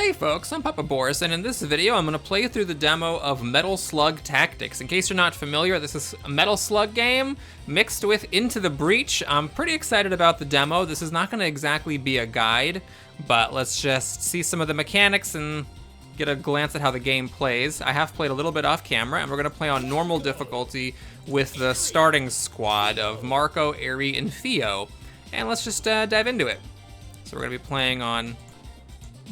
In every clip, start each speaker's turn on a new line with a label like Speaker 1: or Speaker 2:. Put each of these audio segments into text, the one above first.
Speaker 1: Hey folks, I'm Papa Boris, and in this video I'm going to play through the demo of Metal Slug Tactics. In case you're not familiar, this is a Metal Slug game mixed with Into the Breach. I'm pretty excited about the demo. This is not going to exactly be a guide, but let's just see some of the mechanics and get a glance at how the game plays. I have played a little bit off camera, and we're going to play on normal difficulty with the starting squad of Marco, Eri, and Theo. And let's just dive into it. So we're going to be playing on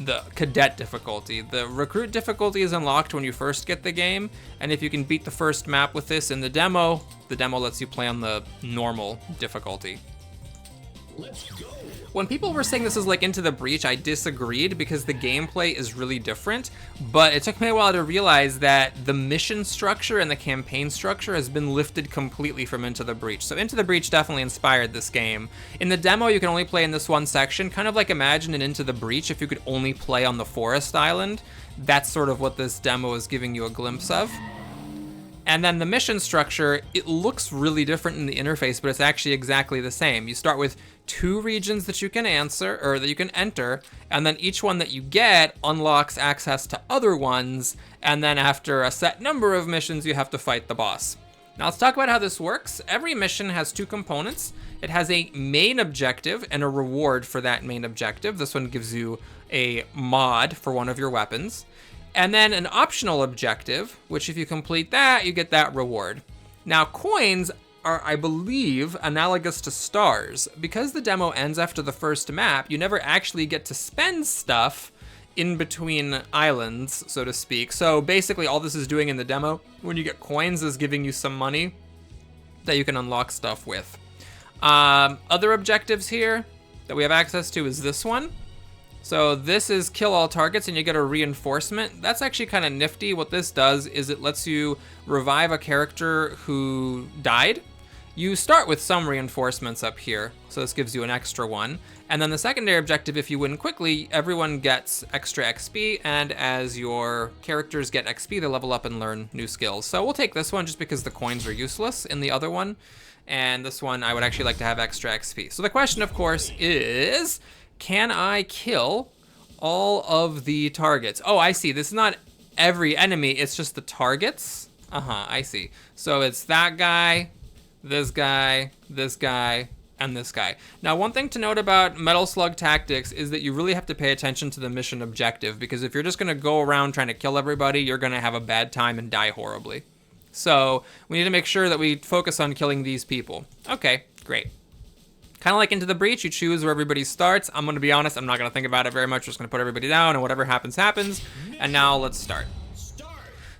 Speaker 1: the cadet difficulty. The recruit difficulty is unlocked when you first get the game, and if you can beat the first map with this in the demo lets you play on the normal difficulty.
Speaker 2: Let's go.
Speaker 1: When people were saying this is like Into the Breach, I disagreed because the gameplay is really different, but it took me a while to realize that the mission structure and the campaign structure has been lifted completely from Into the Breach. So Into the Breach definitely inspired this game. In the demo, you can only play in this one section, kind of like imagine in Into the Breach if you could only play on the forest island. That's sort of what this demo is giving you a glimpse of. And then the mission structure, it looks really different in the interface, but it's actually exactly the same. You start with 2 regions that you can answer, or that you can enter, and then each one that you get unlocks access to other ones, and then after a set number of missions, you have to fight the boss. Now let's talk about how this works. Every mission has 2 components. It has a main objective and a reward for that main objective. This one gives you a mod for one of your weapons. And then an optional objective, which if you complete that, you get that reward. Now, coins are, I believe, analogous to stars. Because the demo ends after the first map, you never actually get to spend stuff in between islands, so to speak. So basically all this is doing in the demo, when you get coins, is giving you some money that you can unlock stuff with. Other objectives here that we have access to is this one. So this is kill all targets and you get a reinforcement. That's actually kind of nifty. What this does is it lets you revive a character who died. You start with some reinforcements up here, so this gives you an extra one. And then the secondary objective, if you win quickly, everyone gets extra XP, and as your characters get XP, they level up and learn new skills. So we'll take this one just because the coins are useless in the other one, and this one I would actually like to have extra XP. So the question, of course, is, can I kill all of the targets? Oh, I see. This is not every enemy. It's just the targets. I see. So it's that guy, this guy, and this guy. Now, one thing to note about Metal Slug Tactics is that you really have to pay attention to the mission objective, because if you're just going to go around trying to kill everybody, you're going to have a bad time and die horribly. So we need to make sure that we focus on killing these people. Okay, great. Kind of like Into the Breach, you choose where everybody starts. I'm going to be honest, I'm not going to think about it very much. I'm just going to put everybody down, and whatever happens, happens. And now let's start.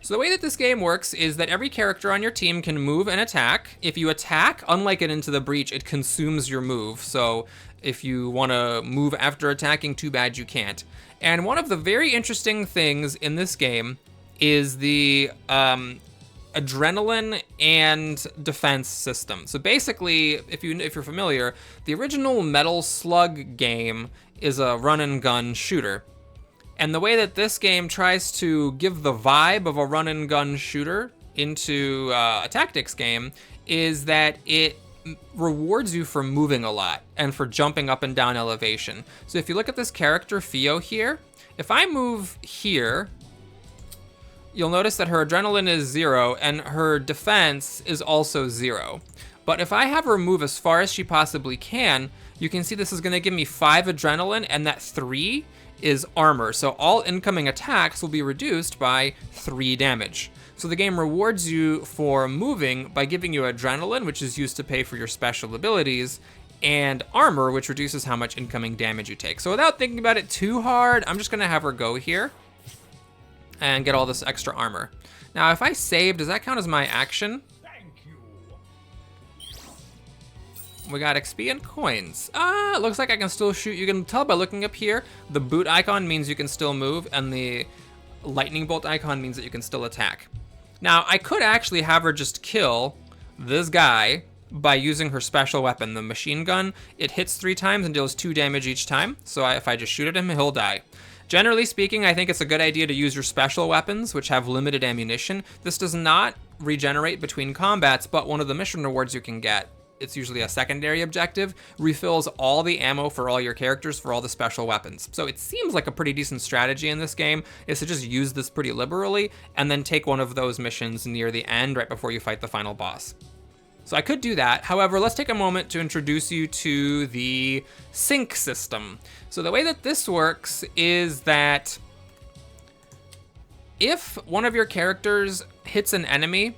Speaker 1: So the way that this game works is that every character on your team can move and attack. If you attack, unlike in Into the Breach, it consumes your move. So if you want to move after attacking, too bad you can't. And one of the very interesting things in this game is the adrenaline and defense system. So basically, if you're familiar, the original Metal Slug game is a run and gun shooter. And the way that this game tries to give the vibe of a run and gun shooter into a tactics game is that it rewards you for moving a lot and for jumping up and down elevation. So if you look at this character, Theo here, if I move here, you'll notice that her adrenaline is 0 and her defense is also 0. But if I have her move as far as she possibly can, you can see this is going to give me 5 adrenaline, and that 3 is armor. So all incoming attacks will be reduced by 3 damage. So the game rewards you for moving by giving you adrenaline, which is used to pay for your special abilities, and armor, which reduces how much incoming damage you take. So without thinking about it too hard, I'm just going to have her go here and get all this extra armor. Now, if I save, does that count as my action?
Speaker 2: Thank you.
Speaker 1: We got XP and coins. It looks like I can still shoot. You can tell by looking up here, the boot icon means you can still move, and the lightning bolt icon means that you can still attack. Now, I could actually have her just kill this guy by using her special weapon, the machine gun. It hits 3 times and deals 2 damage each time, so if I just shoot at him, he'll die. Generally speaking, I think it's a good idea to use your special weapons, which have limited ammunition. This does not regenerate between combats, but one of the mission rewards you can get it's usually a secondary objective, refills all the ammo for all your characters for all the special weapons. So it seems like a pretty decent strategy in this game is to just use this pretty liberally and then take one of those missions near the end right before you fight the final boss. So I could do that. However, let's take a moment to introduce you to the sync system. So the way that this works is that if one of your characters hits an enemy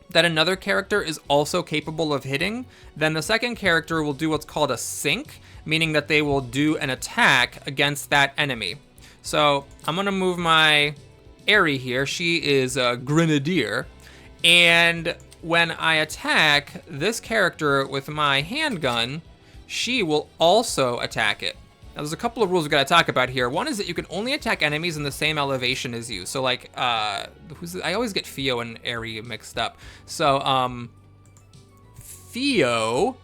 Speaker 1: that another character is also capable of hitting, then the second character will do what's called a sync, meaning that they will do an attack against that enemy. So I'm gonna move my Aerie here. She is a grenadier, and when I attack this character with my handgun, she will also attack it. Now, there's a couple of rules we gotta talk about here. One is that you can only attack enemies in the same elevation as you. So like, I always get Theo and Aerie mixed up. So, Theo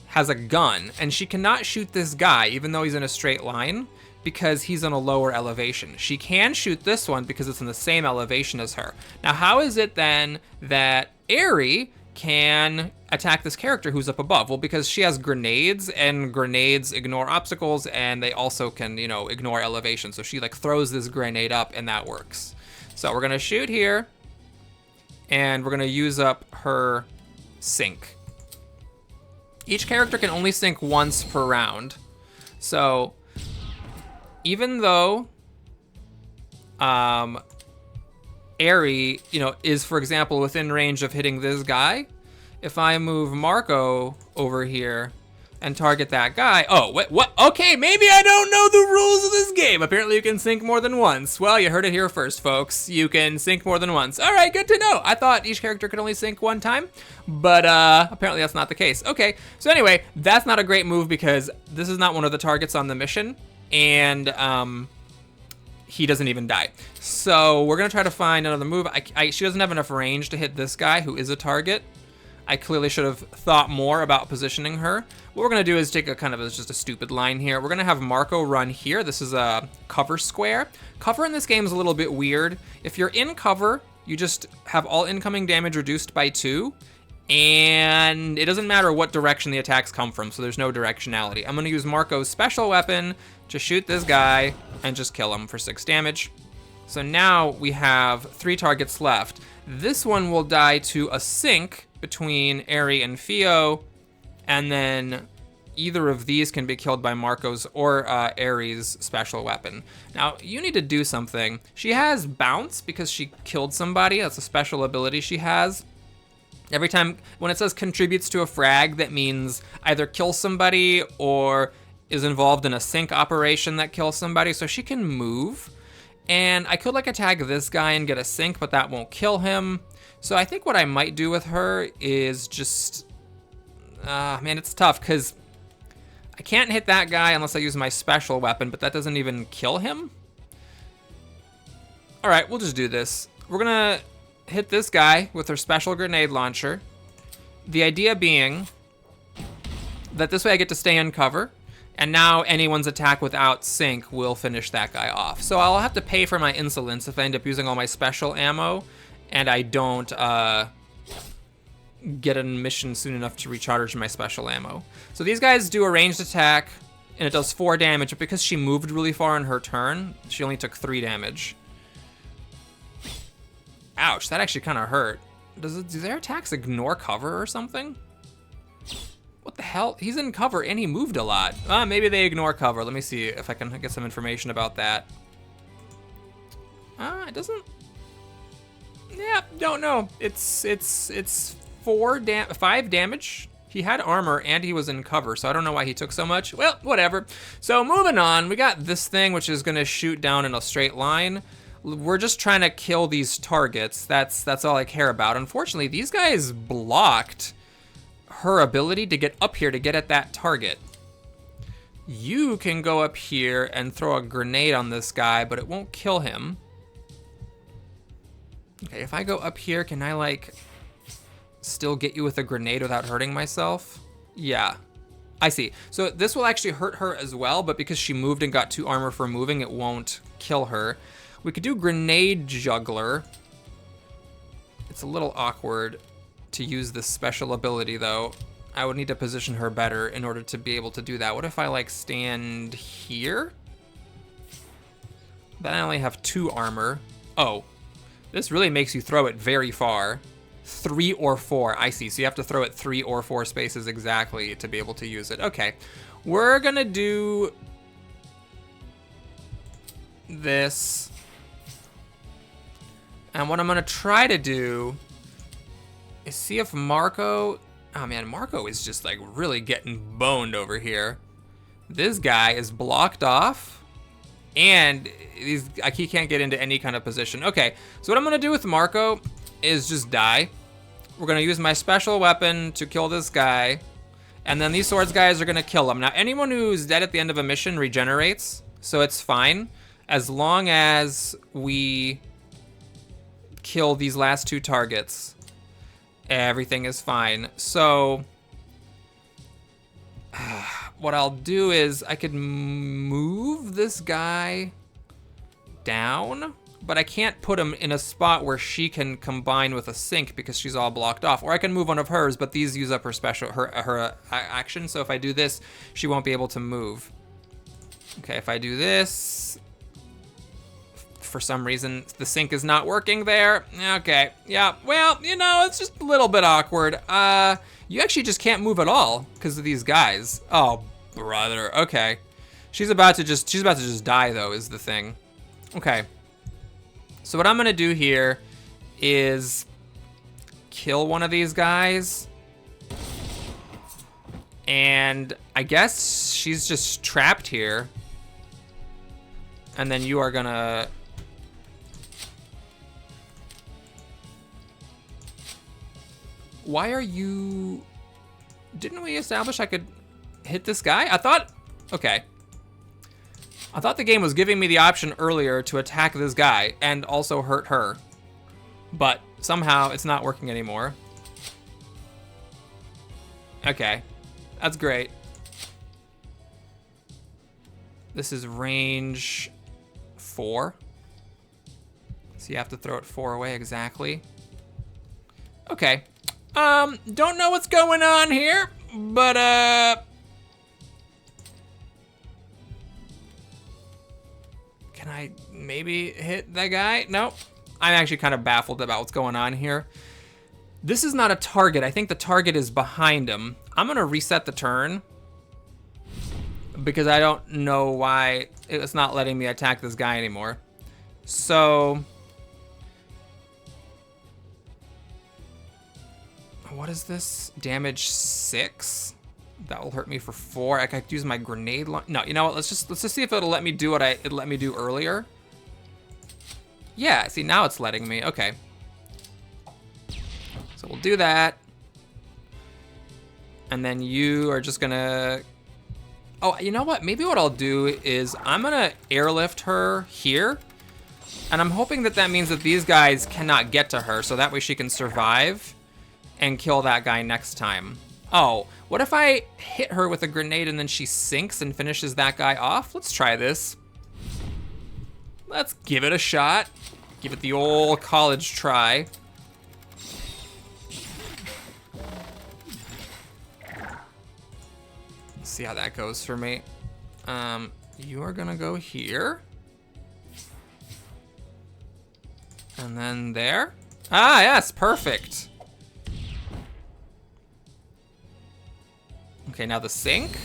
Speaker 1: has a gun, and she cannot shoot this guy, even though he's in a straight line, because he's in a lower elevation. She can shoot this one because it's in the same elevation as her. Now, how is it then that Aerie can attack this character who's up above? Well, because she has grenades, and grenades ignore obstacles, and they also can, you know, ignore elevation. So she like throws this grenade up, and that works. So we're gonna shoot here, and we're gonna use up her sync. Each character can only sync once per round. So even though Aerie, you know, is, for example, within range of hitting this guy, if I move Marco over here and target that guy, oh, what? Okay, maybe I don't know the rules of this game. Apparently you can sync more than once. Well, you heard it here first, folks. You can sync more than once. All right, good to know. I thought each character could only sync one time, but apparently that's not the case. Okay, so anyway, that's not a great move because this is not one of the targets on the mission, and he doesn't even die. So we're gonna try to find another move. She doesn't have enough range to hit this guy who is a target. I clearly should have thought more about positioning her. What we're gonna do is take a kind of just a stupid line here. We're gonna have Marco run here. This is a cover square. Cover in this game is a little bit weird. If you're in cover, you just have all incoming damage reduced by 2, and it doesn't matter what direction the attacks come from, so there's no directionality. I'm gonna use Marco's special weapon to shoot this guy and just kill him for 6 damage. So now we have 3 targets left. This one will die to a sync between Aerie and Theo, and then either of these can be killed by Marco's or Aerie's special weapon. Now, you need to do something. She has bounce because she killed somebody. That's a special ability she has. Every time, when it says contributes to a frag, that means either kill somebody or is involved in a sync operation that kills somebody. So she can move, and I could like attack this guy and get a sync, but that won't kill him. So I think what I might do with her is just, man, it's tough because I can't hit that guy unless I use my special weapon, but that doesn't even kill him. All right, we'll just do this. We're gonna hit this guy with her special grenade launcher. The idea being that this way I get to stay in cover, and now anyone's attack without sync will finish that guy off. So I'll have to pay for my insolence if I end up using all my special ammo and I don't get a mission soon enough to recharge my special ammo. So these guys do a ranged attack, and it does 4 damage, but because she moved really far in her turn, she only took 3 damage. Ouch, that actually kind of hurt. Do their attacks ignore cover or something? What the hell? He's in cover and he moved a lot. Maybe they ignore cover. Let me see if I can get some information about that. It doesn't. Yeah, don't know. It's 5 damage. He had armor and he was in cover, so I don't know why he took so much. Well, whatever. So moving on, we got this thing which is gonna shoot down in a straight line. We're just trying to kill these targets. That's all I care about. Unfortunately, these guys blocked her ability to get up here to get at that target. You can go up here and throw a grenade on this guy, but it won't kill him. Okay, if I go up here, can I like still get you with a grenade without hurting myself? Yeah, I see. So this will actually hurt her as well, but because she moved and got 2 armor for moving, it won't kill her. We could do grenade juggler. It's a little awkward to use this special ability though. I would need to position her better in order to be able to do that. What if I like stand here? Then I only have 2 armor. Oh, this really makes you throw it very far. 3 or 4, I see. So you have to throw it 3 or 4 spaces exactly to be able to use it. Okay, we're gonna do this. And what I'm gonna try to do is see if Marco, oh man, Marco is just like really getting boned over here. This guy is blocked off and he can't get into any kind of position. Okay, so what I'm gonna do with Marco is just die. We're gonna use my special weapon to kill this guy, and then these swords guys are gonna kill him. Now, anyone who's dead at the end of a mission regenerates, so it's fine as long as we kill these last 2 targets. Everything is fine. So what I'll do is I could move this guy down, but I can't put him in a spot where she can combine with a sync because she's all blocked off. Or I can move one of hers, but these use up her action. So if I do this, she won't be able to move. Okay, if I do this, for some reason the sync is not working there. Okay, yeah, well, you know, it's just a little bit awkward. You actually just can't move at all because of these guys. Oh, brother. Okay, she's about to just die though, is the thing. Okay, so what I'm gonna do here is kill one of these guys, and I guess she's just trapped here, and then you are gonna why are you... Didn't we establish I could hit this guy? I thought... Okay. I thought the game was giving me the option earlier to attack this guy and also hurt her. But somehow it's not working anymore. Okay. That's great. This is range 4. So you have to throw it 4 away exactly. Okay. Don't know what's going on here, but, can I maybe hit that guy? Nope. I'm actually kind of baffled about what's going on here. This is not a target. I think the target is behind him. I'm gonna reset the turn because I don't know why it's not letting me attack this guy anymore. So... what is this? Damage 6? That will hurt me for 4. I could use my grenade no, you know what? Let's just see if it'll let me do what it let me do earlier. Yeah, see, now it's letting me. Okay. So we'll do that. And then you are just gonna... Oh, you know what? Maybe what I'll do is I'm gonna airlift her here. And I'm hoping that that means that these guys cannot get to her, so that way she can survive and kill that guy next time. Oh, what if I hit her with a grenade and then she sinks and finishes that guy off? Let's try this. Let's give it a shot. Give it the old college try. Let's see how that goes for me. You are gonna go here. And then there. Ah, yes, perfect. Okay, now the sync.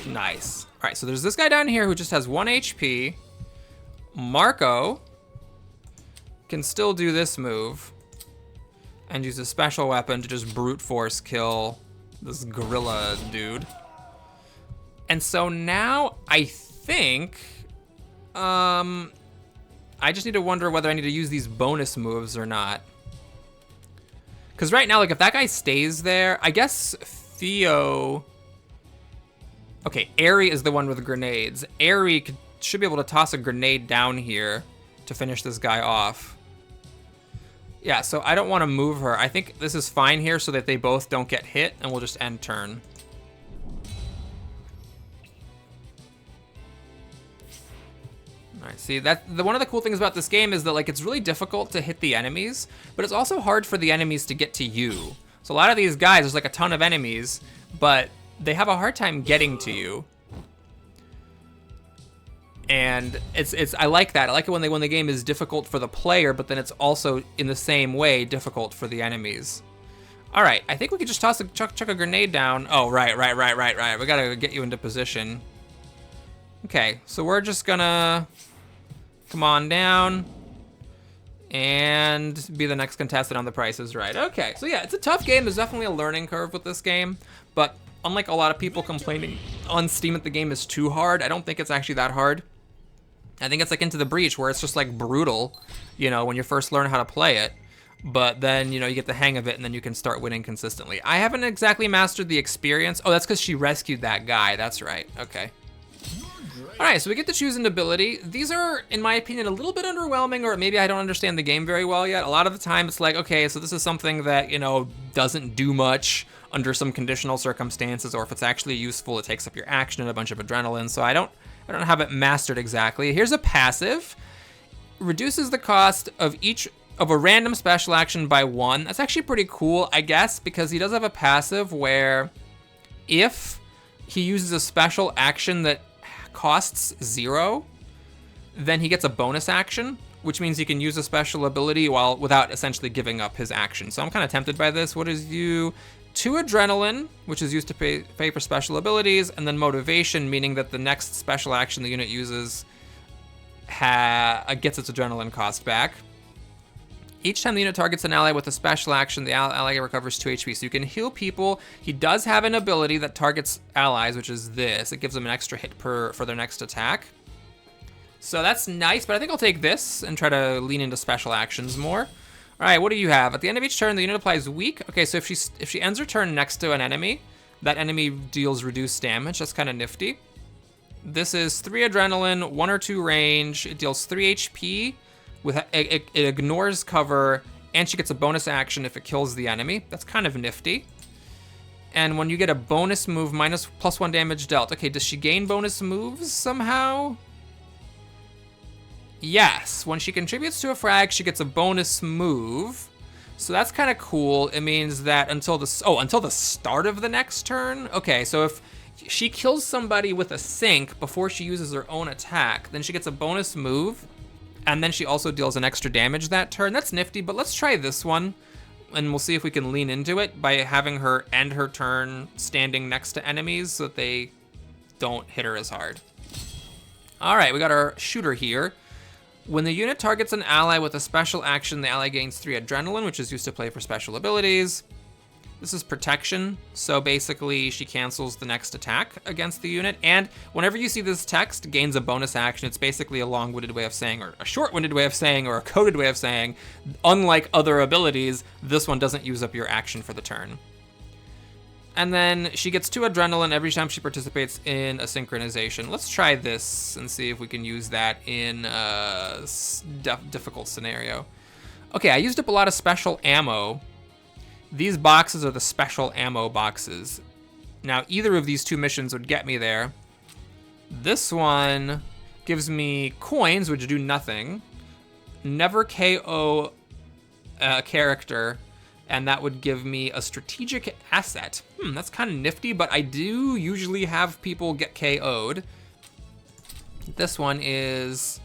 Speaker 1: Nice. All right, so there's this guy down here who just has 1 HP. Marco can still do this move and use a special weapon to just brute force kill this gorilla dude. And so now I think, I just need to wonder whether I need to use these bonus moves or not. Because right now, like, if that guy stays there, I guess Theo... Okay, Aerie is the one with the grenades. Aerie should be able to toss a grenade down here to finish this guy off. Yeah, so I don't want to move her. I think this is fine here so that they both don't get hit, and we'll just end turn. All right, see, one of the cool things about this game is that, like, it's really difficult to hit the enemies, but it's also hard for the enemies to get to you. So a lot of these guys, there's like a ton of enemies, but they have a hard time getting to you. And I like that. I like it when the game is difficult for the player, but then it's also in the same way difficult for the enemies. All right, I think we could just chuck a grenade down. Oh, right. We gotta get you into position. Okay, so we're just gonna come on down and be the next contestant on The Price is Right. Okay, so yeah, it's a tough game. There's definitely a learning curve with this game, but unlike a lot of people complaining on Steam that the game is too hard, I don't think it's actually that hard. I think it's like Into the Breach, where it's just like brutal, you know, when you first learn how to play it. But then, you know, you get the hang of it and then you can start winning consistently. I haven't exactly mastered the experience. Oh, that's because she rescued that guy. That's right. Okay. All right, so we get to choose an ability. These are, in my opinion, a little bit underwhelming, or maybe I don't understand the game very well yet. A lot of the time it's like, okay, so this is something that, you know, doesn't do much under some conditional circumstances, or if it's actually useful, it takes up your action and a bunch of adrenaline. So I don't have it mastered exactly. Here's a passive. Reduces the cost of a random special action by 1. That's actually pretty cool, I guess, because he does have a passive where if he uses a special action that costs 0, then he gets a bonus action, which means he can use a special ability without essentially giving up his action. So I'm kind of tempted by this. What is you? 2 adrenaline, which is used to pay for special abilities, and then motivation, meaning that the next special action the unit uses gets its adrenaline cost back. Each time the unit targets an ally with a special action, the ally recovers 2 HP. So you can heal people. He does have an ability that targets allies, which is this. It gives them an extra hit for their next attack. So that's nice, but I think I'll take this and try to lean into special actions more. All right, what do you have? At the end of each turn, the unit applies weak. Okay, so if she ends her turn next to an enemy, that enemy deals reduced damage. That's kind of nifty. This is 3 adrenaline, 1 or 2 range. It deals 3 HP. It ignores cover, and she gets a bonus action if it kills the enemy. That's kind of nifty. And when you get a bonus move, +1 damage dealt. Okay, does she gain bonus moves somehow? Yes, when she contributes to a frag, she gets a bonus move. So that's kind of cool. It means that until the start of the next turn. Okay, so if she kills somebody with a sync before she uses her own attack, then she gets a bonus move. And then she also deals an extra damage that turn. That's nifty, but let's try this one. And we'll see if we can lean into it by having her end her turn standing next to enemies so that they don't hit her as hard. All right, we got our shooter here. When the unit targets an ally with a special action, the ally gains 3 adrenaline, which is used to play for special abilities. This is protection, so basically she cancels the next attack against the unit, and whenever you see this text, gains a bonus action. It's basically a long-winded way of saying, or a short-winded way of saying, or a coded way of saying, unlike other abilities, this one doesn't use up your action for the turn. And then she gets 2 adrenaline every time she participates in a synchronization. Let's try this and see if we can use that in a difficult scenario. Okay, I used up a lot of special ammo. These boxes are the special ammo boxes. Now, either of these 2 missions would get me there. This one gives me coins, which do nothing. Never KO a character, and that would give me a strategic asset. That's kind of nifty, but I do usually have people get KO'd. This one is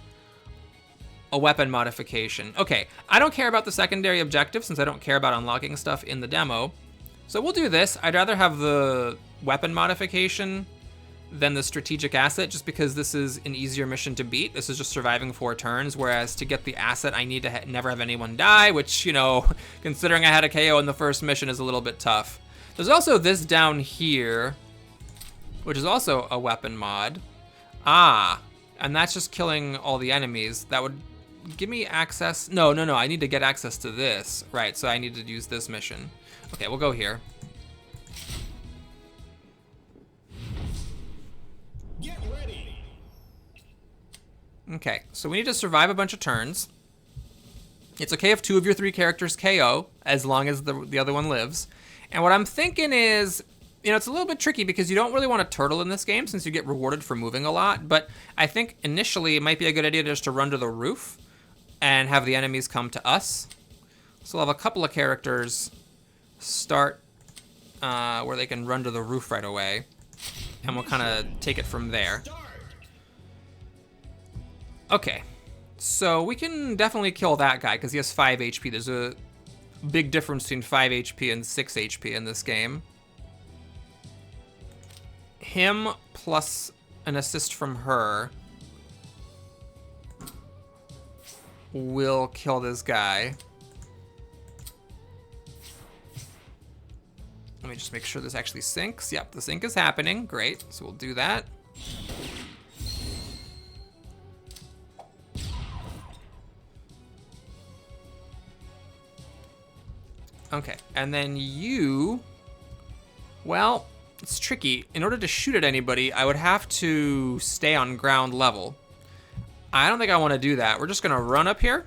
Speaker 1: a weapon modification. Okay, I don't care about the secondary objective since I don't care about unlocking stuff in the demo. So we'll do this. I'd rather have the weapon modification than the strategic asset, just because this is an easier mission to beat. This is just surviving 4 turns, whereas to get the asset, I need to never have anyone die, which, you know, considering I had a KO in the first mission is a little bit tough. There's also this down here, which is also a weapon mod. And that's just killing all the enemies. That would give me access. No, I need to get access to this. Right, so I need to use this mission. Okay, we'll go here.
Speaker 2: Get ready.
Speaker 1: Okay, so we need to survive a bunch of turns. It's okay if 2 of your 3 characters KO, as long as the other one lives. And what I'm thinking is, you know, it's a little bit tricky because you don't really want to turtle in this game since you get rewarded for moving a lot. But I think initially it might be a good idea just to run to the roof and have the enemies come to us. So we'll have a couple of characters start where they can run to the roof right away. And we'll kind of take it from there. Okay. So we can definitely kill that guy because he has 5 HP. There's a big difference between 5 HP and 6 HP in this game. Him plus an assist from her will kill this guy. Let me just make sure this actually syncs. Yep, the sync is happening. Great. So we'll do that. Okay, and then you... Well, it's tricky. In order to shoot at anybody, I would have to stay on ground level. I don't think I want to do that. We're just going to run up here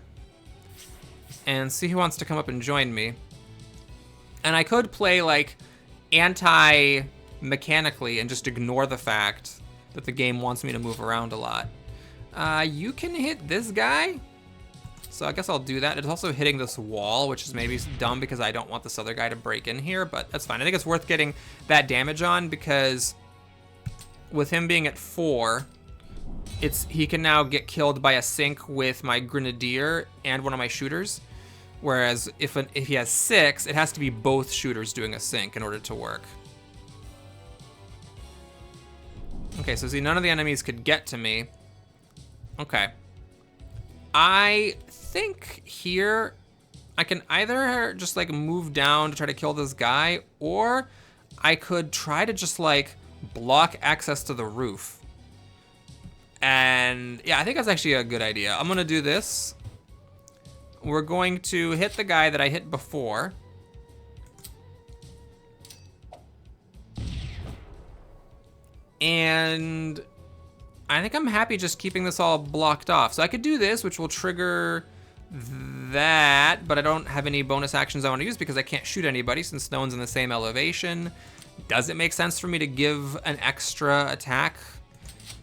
Speaker 1: and see who wants to come up and join me. And I could play, like, anti-mechanically and just ignore the fact that the game wants me to move around a lot. You can hit this guy. So I guess I'll do that. It's also hitting this wall, which is maybe dumb because I don't want this other guy to break in here, but that's fine. I think it's worth getting that damage on because with him being at 4, he can now get killed by a sync with my grenadier and one of my shooters. Whereas if he has 6, it has to be both shooters doing a sync in order to work. Okay, so see, none of the enemies could get to me. Okay. I think here I can either just like move down to try to kill this guy, or I could try to just like block access to the roof. And yeah, I think that's actually a good idea. I'm gonna do this. We're going to hit the guy that I hit before. And I think I'm happy just keeping this all blocked off. So I could do this, which will trigger that, but I don't have any bonus actions I want to use because I can't shoot anybody since no one's in the same elevation. Does it make sense for me to give an extra attack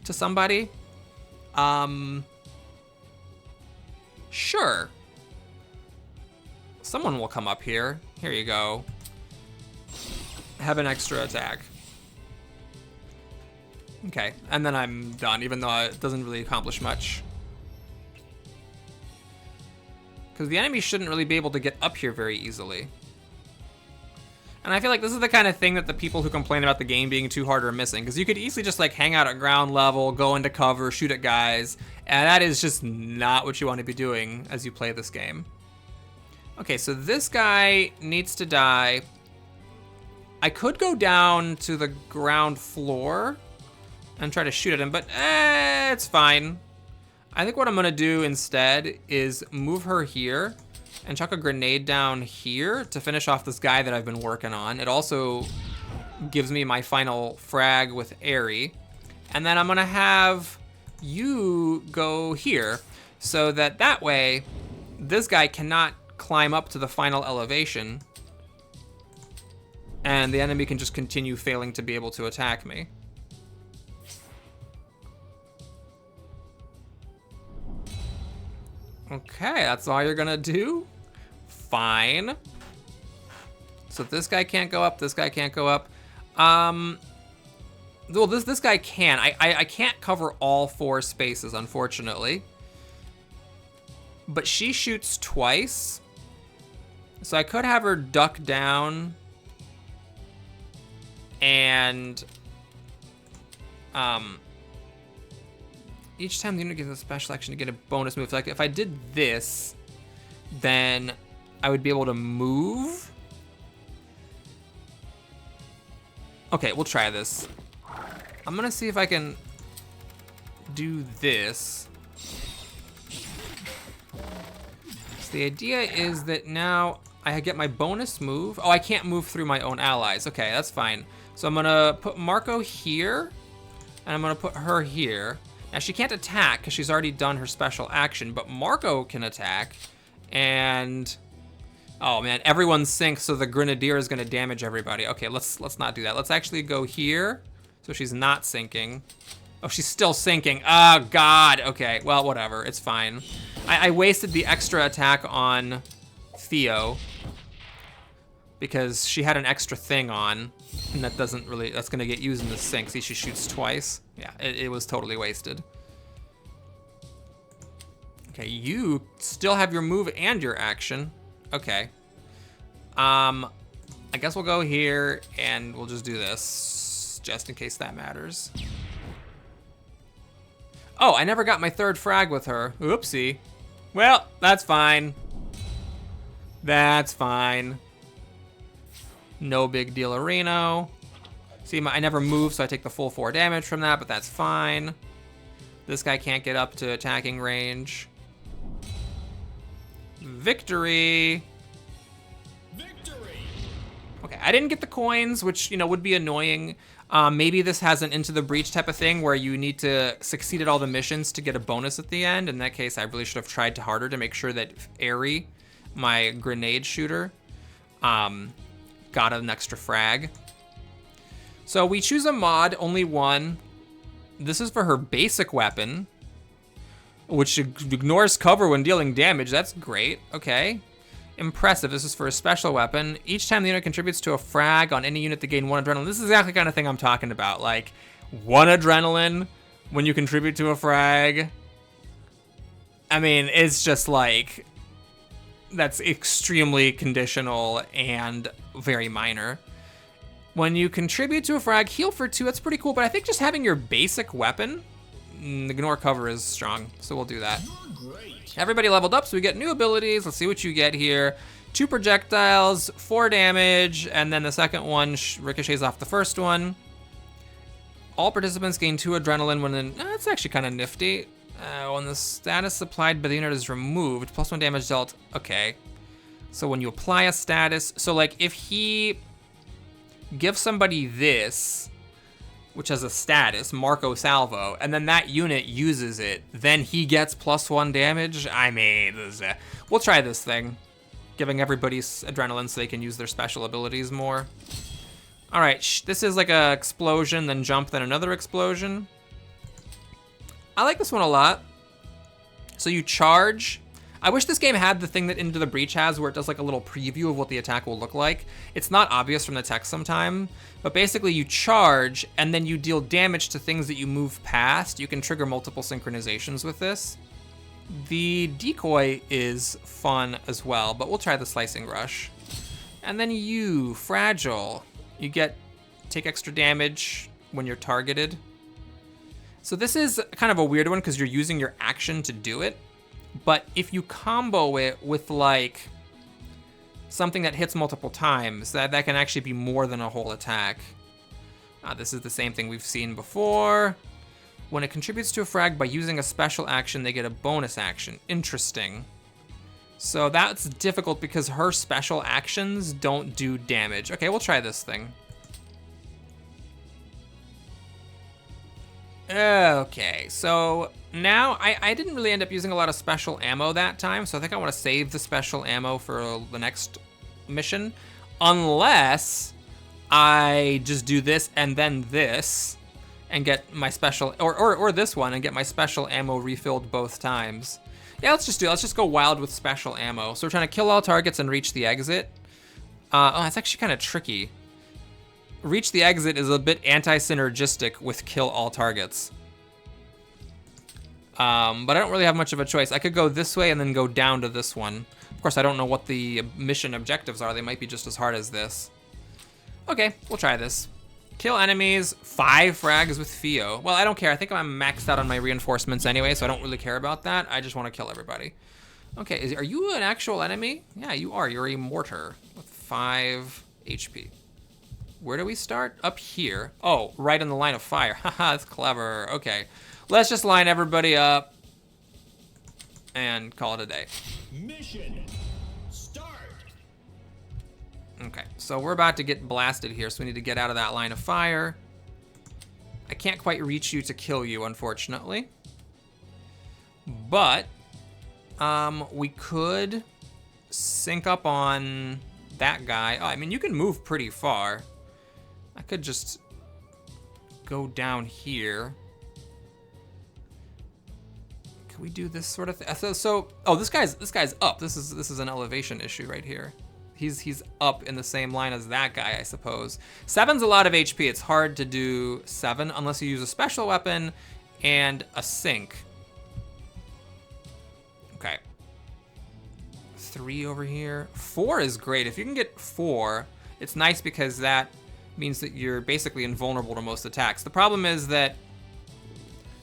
Speaker 1: to somebody? Sure. Someone will come up here. Here you go. Have an extra attack. Okay, and then I'm done, even though it doesn't really accomplish much. Because the enemy shouldn't really be able to get up here very easily. And I feel like this is the kind of thing that the people who complain about the game being too hard are missing. Because you could easily just like hang out at ground level, go into cover, shoot at guys. And that is just not what you want to be doing as you play this game. Okay, so this guy needs to die. I could go down to the ground floor and try to shoot at him, but it's fine. I think what I'm gonna do instead is move her here and chuck a grenade down here to finish off this guy that I've been working on. It also gives me my final frag with Airy. And then I'm gonna have you go here so that way this guy cannot climb up to the final elevation and the enemy can just continue failing to be able to attack me. Okay, that's all you're gonna do? Fine. So this guy can't go up, this guy can't go up. Well, this guy can. I can't cover all 4 spaces, unfortunately. But she shoots twice. So I could have her duck down and each time the unit gets a special action to get a bonus move. Like if I did this, then I would be able to move. Okay, we'll try this. I'm gonna see if I can do this. So the idea is that now I get my bonus move. Oh, I can't move through my own allies. Okay, that's fine. So I'm gonna put Marco here, and I'm gonna put her here. Now she can't attack because she's already done her special action, but Marco can attack, and oh man, everyone's synced, so the grenadier is gonna damage everybody. Okay, let's not do that. Let's actually go here, so she's not sinking. Oh, she's still sinking. Oh God. Okay, well whatever, it's fine. I wasted the extra attack on Theo. because she had an extra thing on, and that doesn't really, that's gonna get used in the sink. See, she shoots twice. Yeah, it was totally wasted. Okay, you still have your move and your action. Okay. I guess we'll go here and we'll just do this just in case that matters. Oh, I never got my third frag with her. Oopsie. Well, that's fine. That's fine. No big deal, Reno. See, I never moved, so I take the full 4 damage from that, but that's fine. This guy can't get up to attacking range. Victory.
Speaker 2: Victory.
Speaker 1: Okay, I didn't get the coins, which, you know, would be annoying. Maybe this has an Into the Breach type of thing where you need to succeed at all the missions to get a bonus at the end. In that case, I really should have tried harder to make sure that Airy, my grenade shooter, got an extra frag. So we choose a mod, only one. This is for her basic weapon, which ignores cover when dealing damage. That's great. Okay. Impressive. This is for a special weapon. Each time the unit contributes to a frag on any unit to gain 1 adrenaline. This is exactly the kind of thing I'm talking about. Like, 1 adrenaline when you contribute to a frag. I mean, it's just like, that's extremely conditional and very minor. When you contribute to a frag, heal for 2. That's pretty cool, but I think just having your basic weapon, ignore cover, is strong, so we'll do that.
Speaker 2: You're great.
Speaker 1: Everybody leveled up, so we get new abilities. Let's see what you get here. 2 projectiles, 4 damage, and then the second one ricochets off the first one. All participants gain 2 adrenaline when in... that's actually kind of nifty. When the status applied by the unit is removed, +1 damage dealt. Okay. So when you apply a status... So, like, if he gives somebody this, which has a status, Marco Salvo, and then that unit uses it, then he gets +1 damage? I mean, we'll try this thing. Giving everybody adrenaline so they can use their special abilities more. All right, this is like a explosion, then jump, then another explosion. I like this one a lot. So you charge. I wish this game had the thing that Into the Breach has where it does like a little preview of what the attack will look like. It's not obvious from the text sometime, but basically you charge and then you deal damage to things that you move past. You can trigger multiple synchronizations with this. The decoy is fun as well, but we'll try the slicing rush. And then you, fragile. You take extra damage when you're targeted. So this is kind of a weird one because you're using your action to do it. But if you combo it with like something that hits multiple times, that can actually be more than a whole attack. This is the same thing we've seen before. When it contributes to a frag by using a special action, they get a bonus action. Interesting. So that's difficult because her special actions don't do damage. Okay, we'll try this thing. Okay, so now I didn't really end up using a lot of special ammo that time, so I think I want to save the special ammo for the next mission, unless I just do this and then this and get my special, or this one and get my special ammo refilled both times. Yeah, let's just go wild with special ammo. So we're trying to kill all targets and reach the exit. Oh, that's actually kind of tricky. Reach the exit is a bit anti-synergistic with kill all targets. But I don't really have much of a choice. I could go this way and then go down to this one. Of course, I don't know what the mission objectives are. They might be just as hard as this. Okay, we'll try this. Kill enemies, 5 frags with Fio. Well, I don't care. I think I'm maxed out on my reinforcements anyway, so I don't really care about that. I just want to kill everybody. Okay, are you an actual enemy? Yeah, you are. You're a mortar with 5 HP. Where do we start? Up here. Oh, right in the line of fire. Haha, that's clever. Okay, let's just line everybody up and call it a day.
Speaker 2: Mission start.
Speaker 1: Okay, so we're about to get blasted here, so we need to get out of that line of fire. I can't quite reach you to kill you, unfortunately. But we could sync up on that guy. Oh, I mean, you can move pretty far. I could just go down here. We do this sort of thing. So oh, this guy's up. This is an elevation issue right here. he's up in the same line as that guy, I suppose. 7's a lot of HP. It's hard to do 7 unless you use a special weapon and a sync. Okay. 3 over here. 4 is great. If you can get 4, it's nice because that means that you're basically invulnerable to most attacks. The problem is that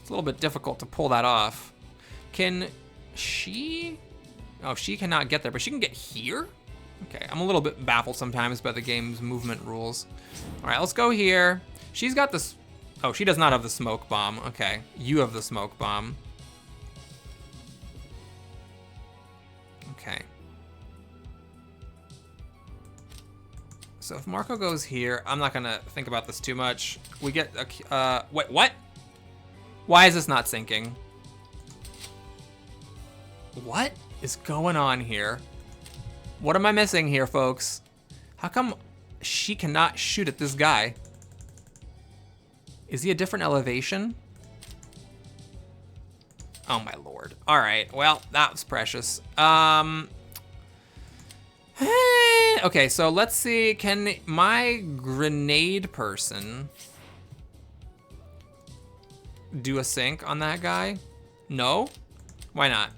Speaker 1: it's a little bit difficult to pull that off. Can she? Oh, she cannot get there, but she can get here? Okay, I'm a little bit baffled sometimes by the game's movement rules. All right, let's go here. She's got this. Oh, she does not have the smoke bomb. Okay, you have the smoke bomb. Okay. So if Marco goes here, I'm not gonna think about this too much. We get a, wait, what? Why is this not syncing? What is going on here? What am I missing here, folks? How come she cannot shoot at this guy? Is he a different elevation? Oh my lord. All right, well, that was precious. Okay, so let's see, can my grenade person do a sync on that guy? No? Why not?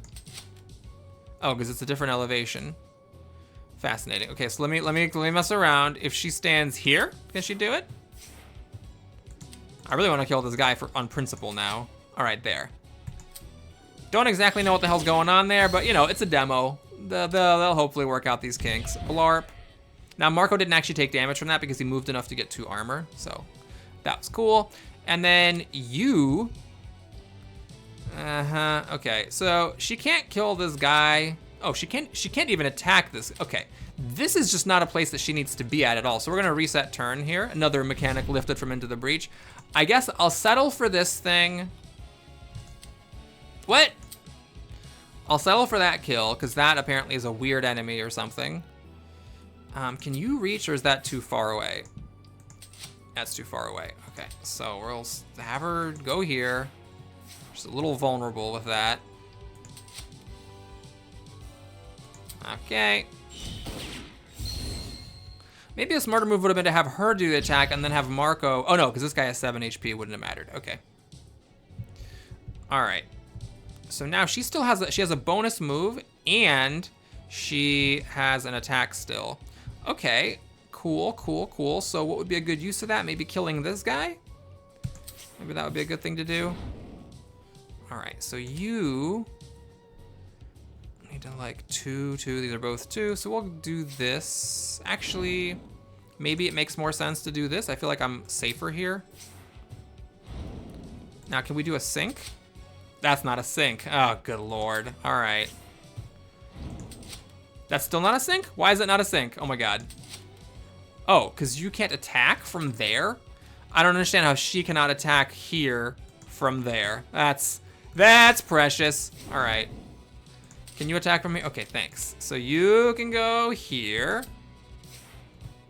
Speaker 1: Oh, because it's a different elevation. Fascinating. Okay, so let me mess around. If she stands here, can she do it? I really want to kill this guy on principle now. All right, there. Don't exactly know what the hell's going on there, but you know, it's a demo. They'll hopefully work out these kinks. Blarp. Now, Marco didn't actually take damage from that because he moved enough to get 2 armor, so that was cool. And then you... okay, so she can't kill this guy. Oh, she can't even attack this. Okay, this is just not a place that she needs to be at all. So we're gonna reset turn here. Another mechanic lifted from Into the Breach. I guess I'll settle for this thing. What? I'll settle for that kill, because that apparently is a weird enemy or something. Can you reach, or is that too far away? That's too far away. Okay, so we'll have her go here. She's a little vulnerable with that. Okay. Maybe a smarter move would have been to have her do the attack and then have Marco... Oh no, because this guy has 7 HP, it wouldn't have mattered. Okay. All right. So now she still has she has a bonus move and she has an attack still. Okay, cool, cool, cool. So what would be a good use of that? Maybe killing this guy? Maybe that would be a good thing to do. All right, so you need to like 2, 2. These are both 2. So we'll do this. Actually, maybe it makes more sense to do this. I feel like I'm safer here. Now, can we do a sync? That's not a sync. Oh, good lord. All right. That's still not a sync? Why is it not a sync? Oh my god. Oh, because you can't attack from there? I don't understand how she cannot attack here from there. That's precious. All right. Can you attack from here? Okay, thanks. So you can go here.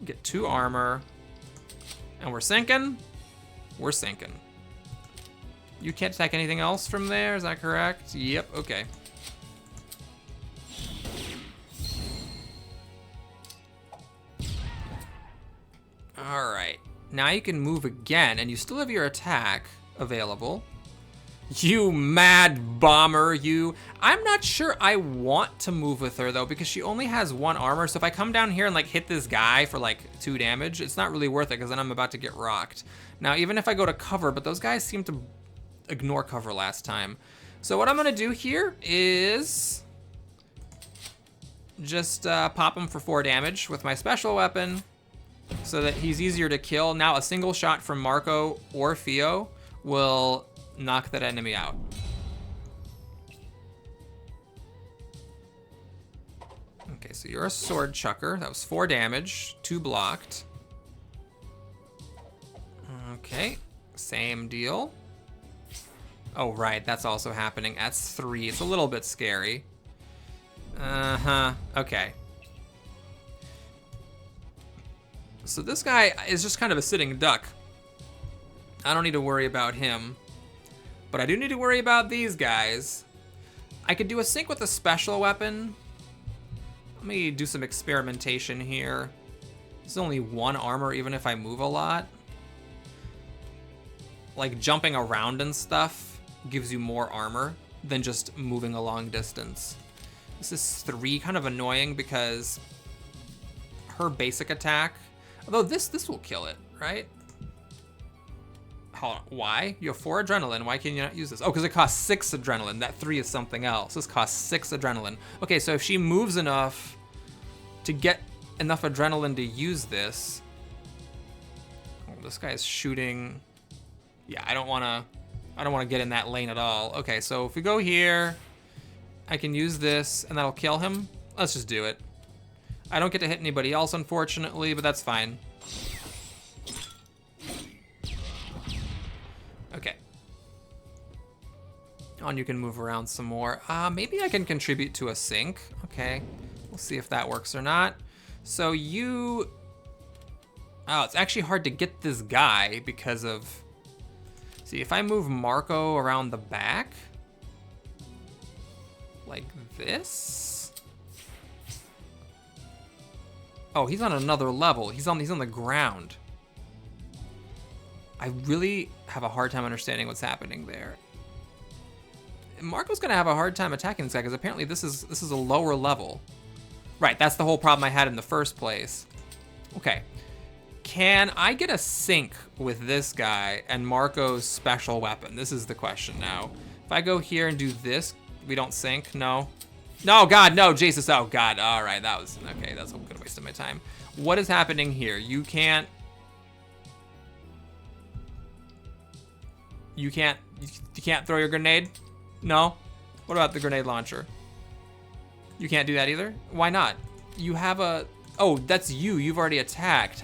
Speaker 1: Get 2 armor. And we're sinking? We're sinking. You can't attack anything else from there, is that correct? Yep, okay. All right, now you can move again, and you still have your attack available. You mad bomber, you. I'm not sure I want to move with her, though, because she only has 1 armor, so if I come down here and, like, hit this guy for, like, 2 damage, it's not really worth it, because then I'm about to get rocked. Now, even if I go to cover, but those guys seem to ignore cover last time. So what I'm gonna do here is just pop him for 4 damage with my special weapon so that he's easier to kill. Now a single shot from Marco or Theo will knock that enemy out. Okay, so you're a sword chucker. That was 4 damage, 2 blocked. Okay, same deal. Oh, right, that's also happening. That's 3. It's a little bit scary. Okay. So this guy is just kind of a sitting duck. I don't need to worry about him. But I do need to worry about these guys. I could do a sync with a special weapon. Let me do some experimentation here. There's only 1 armor even if I move a lot. Like jumping around and stuff gives you more armor than just moving a long distance. This is 3, kind of annoying because her basic attack, although this will kill it, right? Why? You have 4 adrenaline. Why can you not use this? Oh, because it costs 6 adrenaline. That 3 is something else. This costs 6 adrenaline. Okay, so if she moves enough to get enough adrenaline to use this. Oh, this guy is shooting. Yeah, I don't want to get in that lane at all. Okay, so if we go here, I can use this and that'll kill him. Let's just do it. I don't get to hit anybody else, unfortunately, but that's fine. Okay. On, you can move around some more. Maybe I can contribute to a sync. Okay, we'll see if that works or not. So you... Oh, it's actually hard to get this guy because of... See, if I move Marco around the back, like this. Oh, he's on another level. He's on the ground. I really have a hard time understanding what's happening there. Marco's gonna have a hard time attacking this guy because apparently this is a lower level. Right, that's the whole problem I had in the first place. Okay. Can I get a sync with this guy and Marco's special weapon? This is the question now. If I go here and do this, we don't sync? No. No, God, no, Jesus. Oh, God. All right, that was... Okay, that's a good waste of my time. What is happening here? You can't... You can't throw your grenade? No? What about the grenade launcher? You can't do that either? Why not? You have a... Oh, that's you. You've already attacked.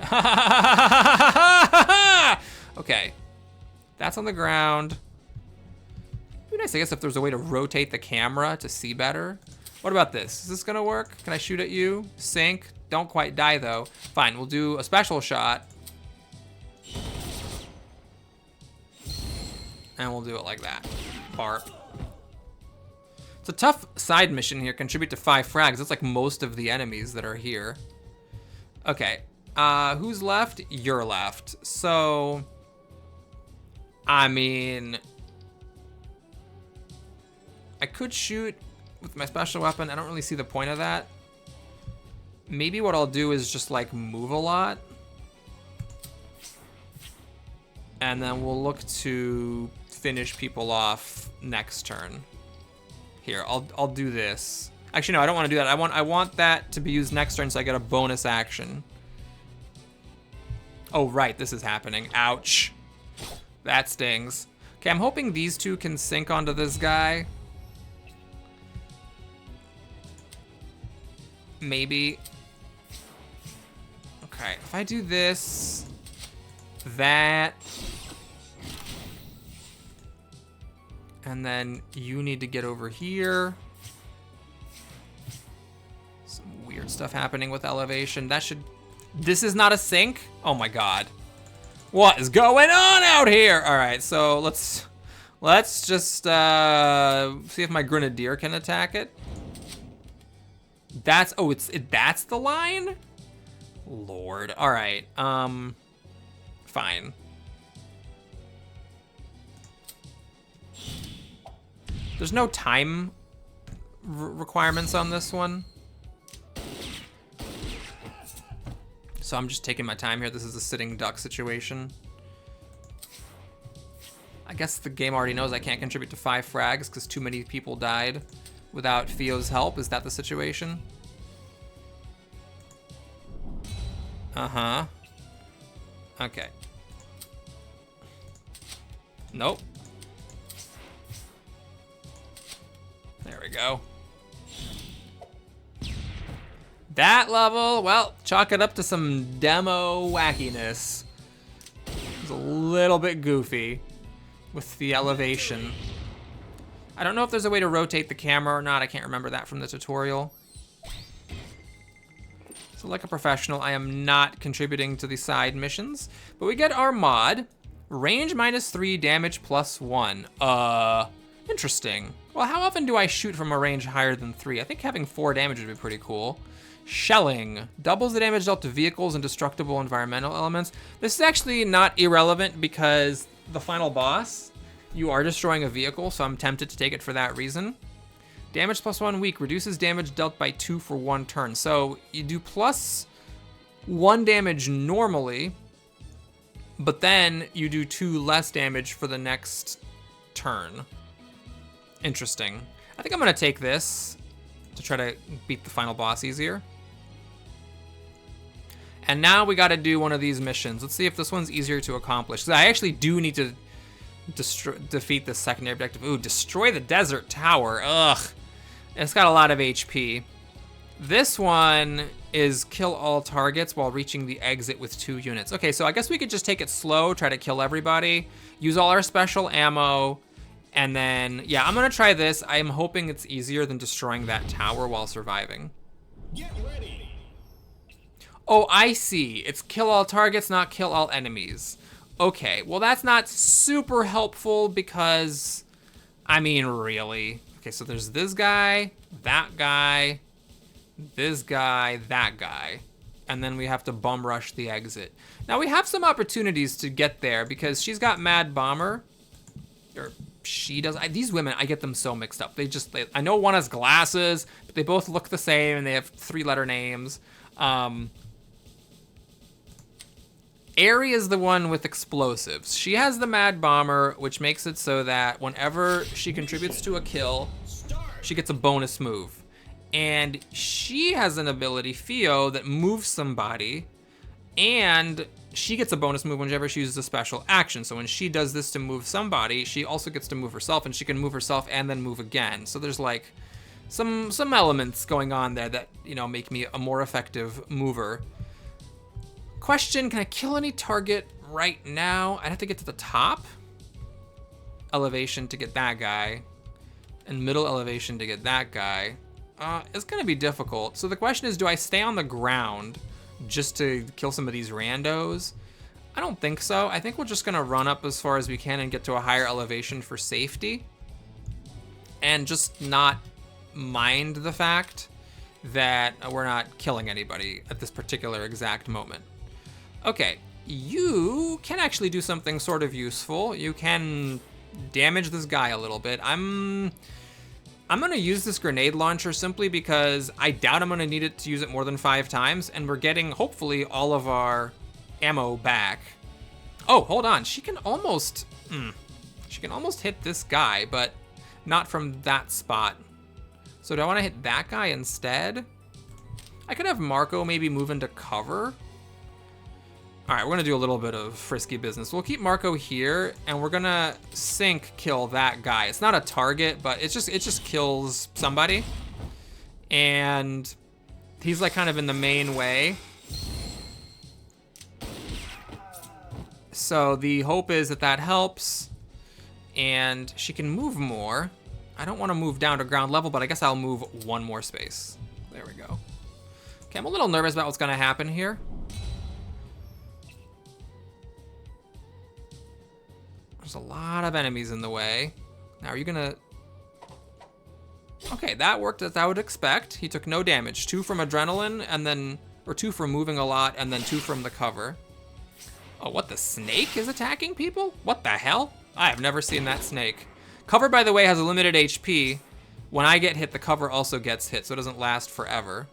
Speaker 1: Okay. That's on the ground. It'd be nice, I guess, if there's a way to rotate the camera to see better. What about this? Is this gonna work? Can I shoot at you? Sync. Don't quite die, though. Fine, we'll do a special shot. And we'll do it like that. Barp. It's a tough side mission here. Contribute to 5 frags. That's like most of the enemies that are here. Okay. Who's left? You're left. So, I mean, I could shoot with my special weapon. I don't really see the point of that. Maybe what I'll do is just like move a lot. And then we'll look to finish people off next turn. Here, I'll do this. Actually, no, I don't want to do that. I want that to be used next turn so I get a bonus action. Oh, right, this is happening. Ouch. That stings. Okay, I'm hoping these two can sync onto this guy. Maybe. Okay, if I do this, that, and then you need to get over here. Some weird stuff happening with elevation. That should... This is not a sync? Oh my god. What is going on out here? All right, so let's just see if my grenadier can attack it. That's... Oh, that's the line? Lord. All right. Fine. There's no time requirements on this one. So I'm just taking my time here. This is a sitting duck situation. I guess the game already knows I can't contribute to 5 frags because too many people died without Theo's help. Is that the situation? Uh-huh. Okay. Nope. There we go. That level, well, chalk it up to some demo wackiness. It's a little bit goofy with the elevation. I don't know if there's a way to rotate the camera or not. I can't remember that from the tutorial. So like a professional, I am not contributing to the side missions, but we get our mod. Range -3, damage +1. Interesting. Well, how often do I shoot from a range higher than 3? I think having 4 damage would be pretty cool. Shelling. Doubles the damage dealt to vehicles and destructible environmental elements. This is actually not irrelevant because the final boss, you are destroying a vehicle, so I'm tempted to take it for that reason. Damage plus 1 weak. Reduces damage dealt by 2 for 1 turn. So you do plus 1 damage normally, but then you do 2 less damage for the next turn. Interesting. I think I'm gonna take this to try to beat the final boss easier. And now we gotta do one of these missions. Let's see if this one's easier to accomplish. I actually do need to defeat the secondary objective. Ooh, destroy the desert tower. Ugh. It's got a lot of HP. This one is kill all targets while reaching the exit with 2 units. Okay, so I guess we could just take it slow, try to kill everybody, use all our special ammo, and then, yeah, I'm gonna try this. I'm hoping it's easier than destroying that tower while surviving.
Speaker 2: Get ready.
Speaker 1: Oh, I see. It's kill all targets, not kill all enemies. Okay, well that's not super helpful because, I mean, really. Okay, so there's this guy, that guy, this guy, that guy. And then we have to bum rush the exit. Now we have some opportunities to get there because she's got Mad Bomber. Or she does. These women, I get them so mixed up. I know one has glasses, but they both look the same and they have 3-letter names. Aerie is the one with explosives. She has the Mad Bomber, which makes it so that whenever she contributes to a kill, she gets a bonus move. And she has an ability, Theo, that moves somebody, and she gets a bonus move whenever she uses a special action. So when she does this to move somebody, she also gets to move herself, and she can move herself and then move again. So there's like some elements going on there that, you know, make me a more effective mover. Question, can I kill any target right now? I'd have to get to the top elevation to get that guy, and middle elevation to get that guy. It's gonna be difficult. So the question is, do I stay on the ground just to kill some of these randos? I don't think so. I think we're just gonna run up as far as we can and get to a higher elevation for safety, and just not mind the fact that we're not killing anybody at this particular exact moment. Okay, you can actually do something sort of useful. You can damage this guy a little bit. I'm gonna use this grenade launcher simply because I doubt I'm gonna need it to use it more than 5 times, and we're getting, hopefully, all of our ammo back. Oh, hold on, she can almost hit this guy, but not from that spot. So do I wanna hit that guy instead? I could have Marco maybe move into cover. All right, we're gonna do a little bit of frisky business. We'll keep Marco here, and we're gonna sync kill that guy. It's not a target, but it just kills somebody, and he's like kind of in the main way. So the hope is that that helps, and she can move more. I don't want to move down to ground level, but I guess I'll move 1 more space. There we go. Okay, I'm a little nervous about what's gonna happen here. There's a lot of enemies in the way. Now, are you gonna... Okay, that worked as I would expect. He took no damage. 2 from adrenaline, and then... Or 2 from moving a lot, and then 2 from the cover. Oh, what, the snake is attacking people? What the hell? I have never seen that snake. Cover, by the way, has a limited HP. When I get hit, the cover also gets hit, so it doesn't last forever.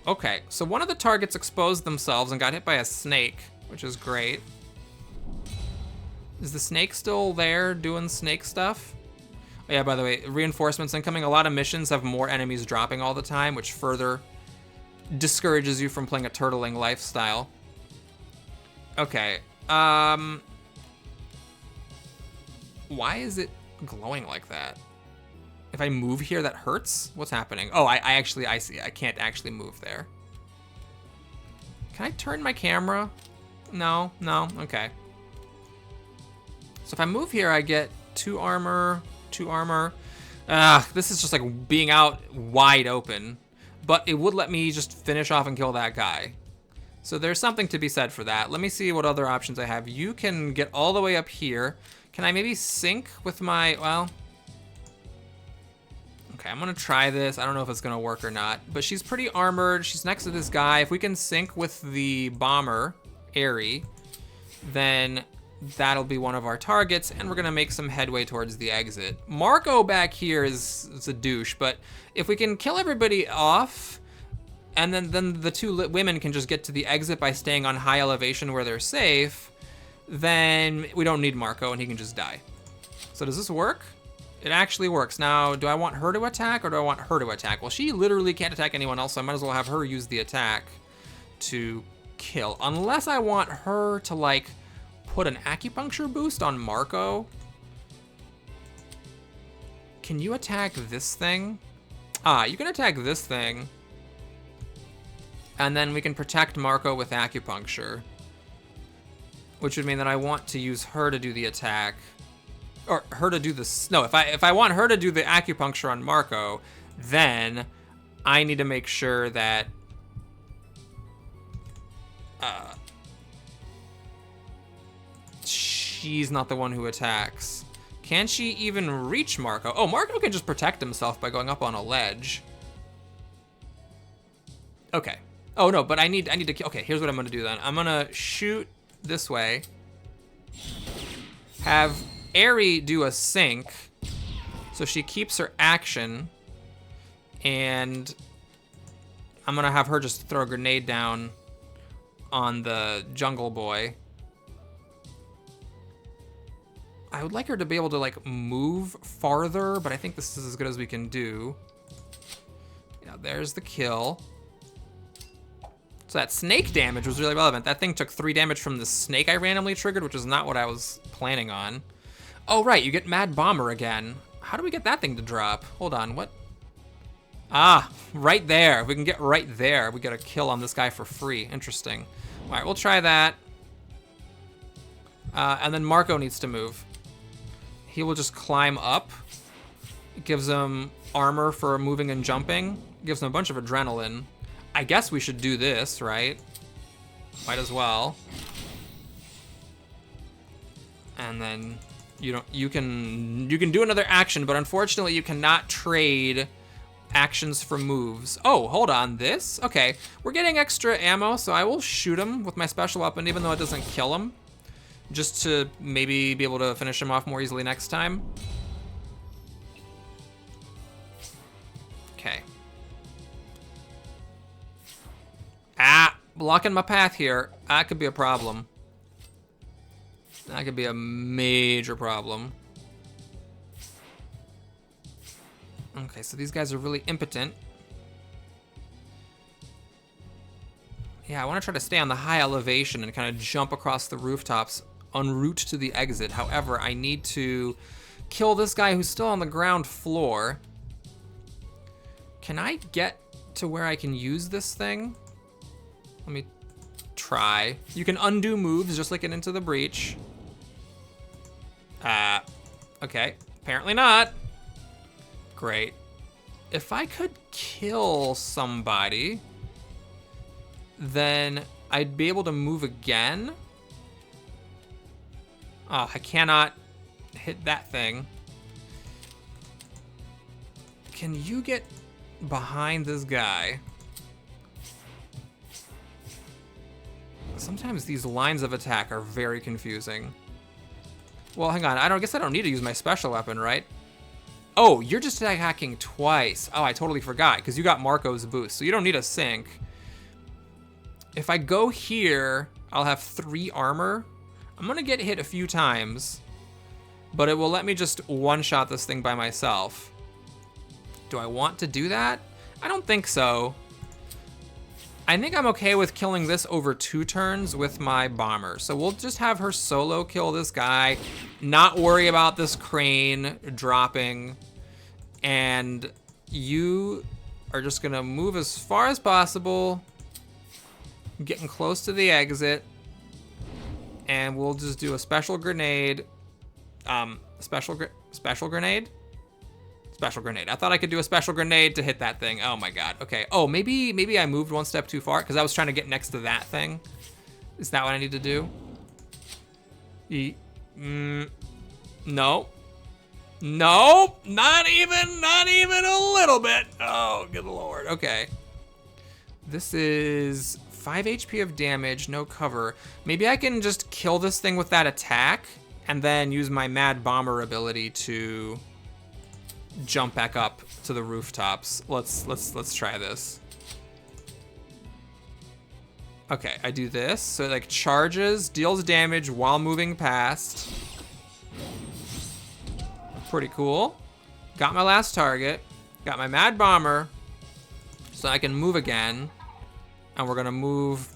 Speaker 1: Okay, so one of the targets exposed themselves and got hit by a snake, which is great. Is the snake still there doing snake stuff? Oh yeah, by the way, reinforcements incoming. A lot of missions have more enemies dropping all the time, which further discourages you from playing a turtling lifestyle. Okay, why is it glowing like that? If I move here, that hurts? What's happening? Oh, I see. I can't actually move there. Can I turn my camera? No, okay. So if I move here, I get 2 armor, 2 armor. This is just like being out wide open, but it would let me just finish off and kill that guy. So there's something to be said for that. Let me see what other options I have. You can get all the way up here. Can I maybe sync with my, well, Okay, I'm gonna try this. I don't know if it's gonna work or not, but she's pretty armored. She's next to this guy. If we can sync with the bomber, Aerie, then that'll be one of our targets, and we're gonna make some headway towards the exit. Marco back here is a douche, but if we can kill everybody off, and then the two women can just get to the exit by staying on high elevation where they're safe, then we don't need Marco and he can just die. So does this work? It actually works. Now, do I want her to attack or do I want her to attack? Well, she literally can't attack anyone else, so I might as well have her use the attack to kill. Unless I want her to, like, put an acupuncture boost on Marco. Can you attack this thing? Ah, you can attack this thing. And then we can protect Marco with acupuncture. Which would mean that I want to use her to do the attack. Or her to do this. No, if I want her to do the acupuncture on Marco, then I need to make sure that she's not the one who attacks. Can she even reach Marco? Oh, Marco can just protect himself by going up on a ledge. Okay. Oh no, but I need to. Okay, here's what I'm gonna do then. I'm gonna shoot this way. Have Aerie do a sync, so she keeps her action, and I'm gonna have her just throw a grenade down on the jungle boy. I would like her to be able to like move farther, but I think this is as good as we can do. Yeah, there's the kill. So that snake damage was really relevant. That thing took 3 damage from the snake I randomly triggered, which is not what I was planning on. Oh, right, you get Mad Bomber again. How do we get that thing to drop? Hold on, what? Ah, right there. If we can get right there, we get a kill on this guy for free. Interesting. All right, we'll try that. And then Marco needs to move. He will just climb up. It gives him armor for moving and jumping. It gives him a bunch of adrenaline. I guess we should do this, right? Might as well. And then you can do another action, but unfortunately you cannot trade actions for moves. Oh, hold on, this? Okay, we're getting extra ammo, so I will shoot him with my special weapon, even though it doesn't kill him, just to maybe be able to finish him off more easily next time. Okay. Ah, blocking my path here. That could be a problem. That could be a major problem. Okay, so these guys are really impotent. Yeah, I want to try to stay on the high elevation and kind of jump across the rooftops en route to the exit. However, I need to kill this guy who's still on the ground floor. Can I get to where I can use this thing? Let me try. You can undo moves just like in Into the Breach. Okay. Apparently not. Great. If I could kill somebody, then I'd be able to move again. Oh, I cannot hit that thing. Can you get behind this guy? Sometimes these lines of attack are very confusing. Well, hang on. I guess I don't need to use my special weapon, right? Oh, you're just attacking twice. Oh, I totally forgot, because you got Marco's boost, so you don't need a sync. If I go here, I'll have 3 armor. I'm gonna get hit a few times, but it will let me just one-shot this thing by myself. Do I want to do that? I don't think so. I think I'm okay with killing this over 2 turns with my bomber. So we'll just have her solo kill this guy, not worry about this crane dropping, and you are just gonna move as far as possible, getting close to the exit, and we'll just do a special grenade. Special grenade? Special grenade. I thought I could do a special grenade to hit that thing. Oh my god. Okay. Oh, maybe I moved 1 step too far because I was trying to get next to that thing. Is that what I need to do? No. Nope, not even a little bit. Oh, good lord. Okay. This is 5 HP of damage, no cover. Maybe I can just kill this thing with that attack and then use my Mad Bomber ability to jump back up to the rooftops. Let's try this. Okay, I do this. So it like charges, deals damage while moving past. Pretty cool. Got my last target. Got my Mad Bomber. So I can move again. And we're gonna move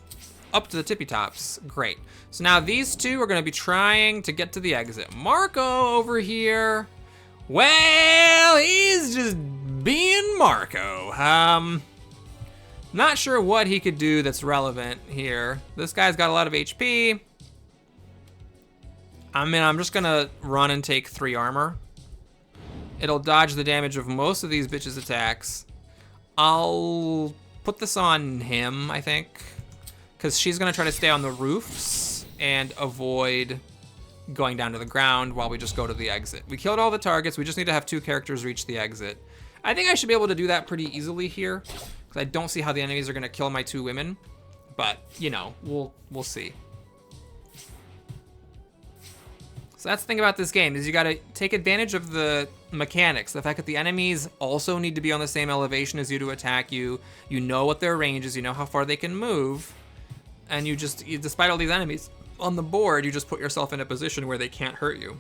Speaker 1: up to the tippy tops. Great. So now these two are gonna be trying to get to the exit. Marco over here. Well, he's just being Marco. Not sure what he could do that's relevant here. This guy's got a lot of HP. I mean, I'm just gonna run and take 3 armor. It'll dodge the damage of most of these bitches' attacks. I'll put this on him, I think, because she's gonna try to stay on the roofs and avoid going down to the ground while we just go to the exit. We killed all the targets. We just need to have 2 characters reach the exit. I think I should be able to do that pretty easily here, because I don't see how the enemies are gonna kill my 2 women, but you know, we'll see. So that's the thing about this game, is you gotta take advantage of the mechanics. The fact that the enemies also need to be on the same elevation as you to attack you. You know what their range is, you know how far they can move. And despite all these enemies on the board, you just put yourself in a position where they can't hurt you.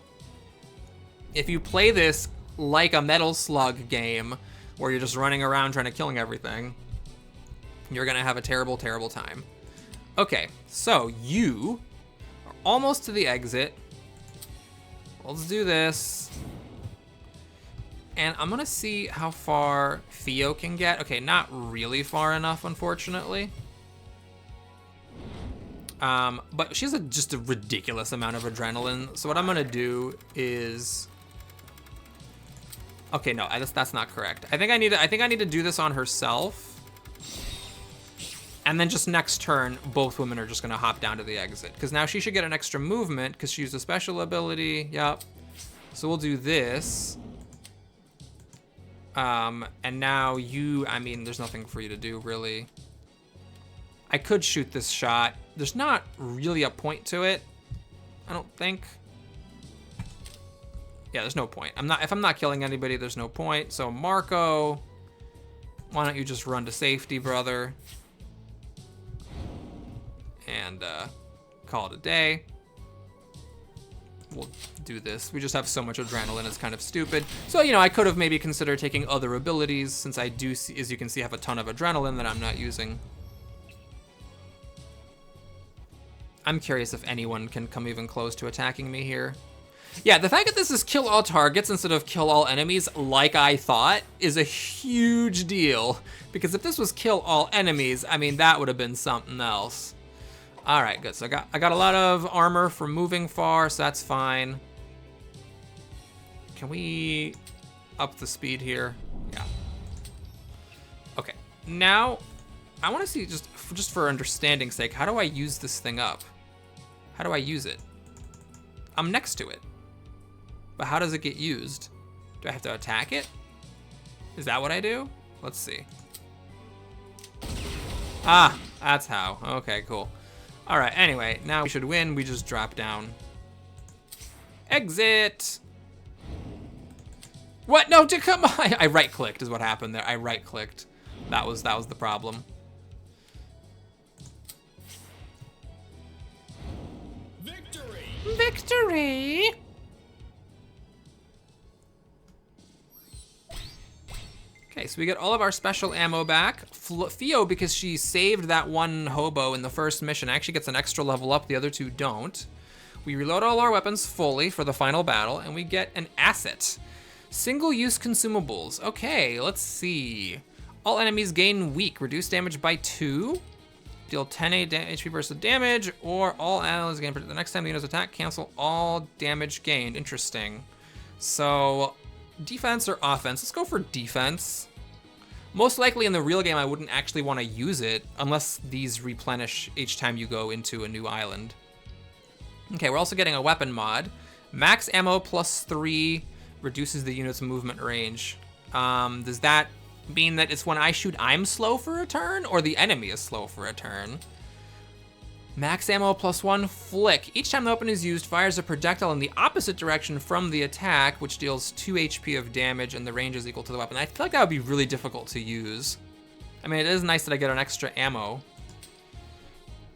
Speaker 1: If you play this like a Metal Slug game, where you're just running around trying to killing everything, you're gonna have a terrible, terrible time. Okay, so you are almost to the exit. Let's do this. And I'm gonna see how far Theo can get. Okay, not really far enough, unfortunately. But she has just a ridiculous amount of adrenaline. So what I'm gonna do is, okay, no, that's not correct. I think I need to do this on herself. And then just next turn, both women are just gonna hop down to the exit. Because now she should get an extra movement because she used a special ability. Yep. So we'll do this. And now I mean, there's nothing for you to do, really. I could shoot this shot. There's not really a point to it, I don't think. Yeah, there's no point. If I'm not killing anybody, there's no point. So Marco, why don't you just run to safety, brother? And call it a day. We'll do this. We just have so much adrenaline, it's kind of stupid. So, you know, I could have maybe considered taking other abilities, since I do, as you can see, have a ton of adrenaline that I'm not using. I'm curious if anyone can come even close to attacking me here. Yeah, the fact that this is kill all targets instead of kill all enemies, like I thought, is a huge deal. Because if this was kill all enemies, I mean, that would have been something else. All right, good. So I got a lot of armor from moving far, so that's fine. Can we up the speed here? Yeah. Okay. Now, I want to see, just for understanding's sake, how do I use this thing up? How do I use it? I'm next to it. But how does it get used? Do I have to attack it? Is that what I do? Let's see. Ah, that's how. Okay, cool. All right, anyway, now we should win. We just drop down. Exit! What? No, come on! I right-clicked is what happened there. I right-clicked. That was the problem.
Speaker 2: Victory!
Speaker 1: Victory! Okay, so we get all of our special ammo back. Theo, because she saved that one hobo in the first mission, actually gets an extra level up. The other two don't. We reload all our weapons fully for the final battle, and we get an asset. Single-use consumables. Okay, let's see. All enemies gain weak. Reduce damage by 2. Deal 10 HP burst of damage, or all allies gain the next time the unit's attack. Cancel all damage gained. Interesting. So, defense or offense? Let's go for defense. Most likely in the real game, I wouldn't actually want to use it unless these replenish each time you go into a new island. Okay, we're also getting a weapon mod. Max ammo plus 3, Reduces the unit's movement range. Does that mean that it's when I shoot I'm slow for a turn, or the enemy is slow for a turn? Max ammo +1 flick. Each time the weapon is used, fires a projectile in the opposite direction from the attack, which deals 2 HP of damage, and the range is equal to the weapon. I feel like that would be really difficult to use. I mean, it is nice that I get an extra ammo.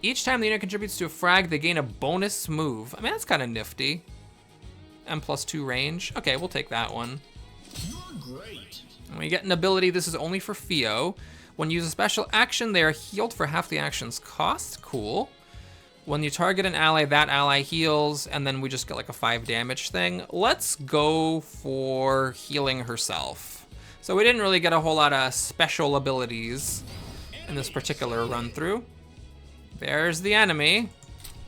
Speaker 1: Each time the unit contributes to a frag, they gain a bonus move. I mean, that's kind of nifty. M +2 range. Okay, we'll take that one.
Speaker 2: You're great.
Speaker 1: When you get an ability, this is only for Theo. When you use a special action, they are healed for half the action's cost. Cool. When you target an ally, that ally heals, and then we just get like a 5 damage thing. Let's go for healing herself. So we didn't really get a whole lot of special abilities in this particular run through. There's the enemy.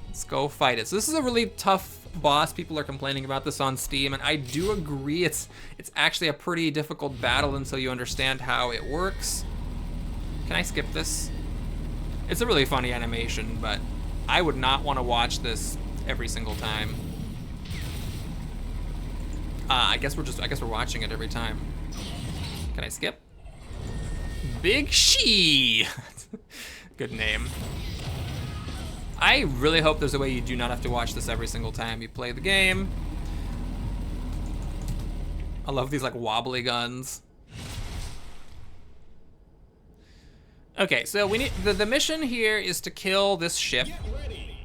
Speaker 1: Let's go fight it. So this is a really tough boss. People are complaining about this on Steam, and I do agree. It's actually a pretty difficult battle until you understand how it works. Can I skip this? It's a really funny animation, but I would not want to watch this every single time. I guess we're watching it every time. Can I skip? Big She. Good name. I really hope there's a way you do not have to watch this every single time you play the game. I love these like wobbly guns. Okay, so we need the mission here is to kill this ship.
Speaker 2: Get ready.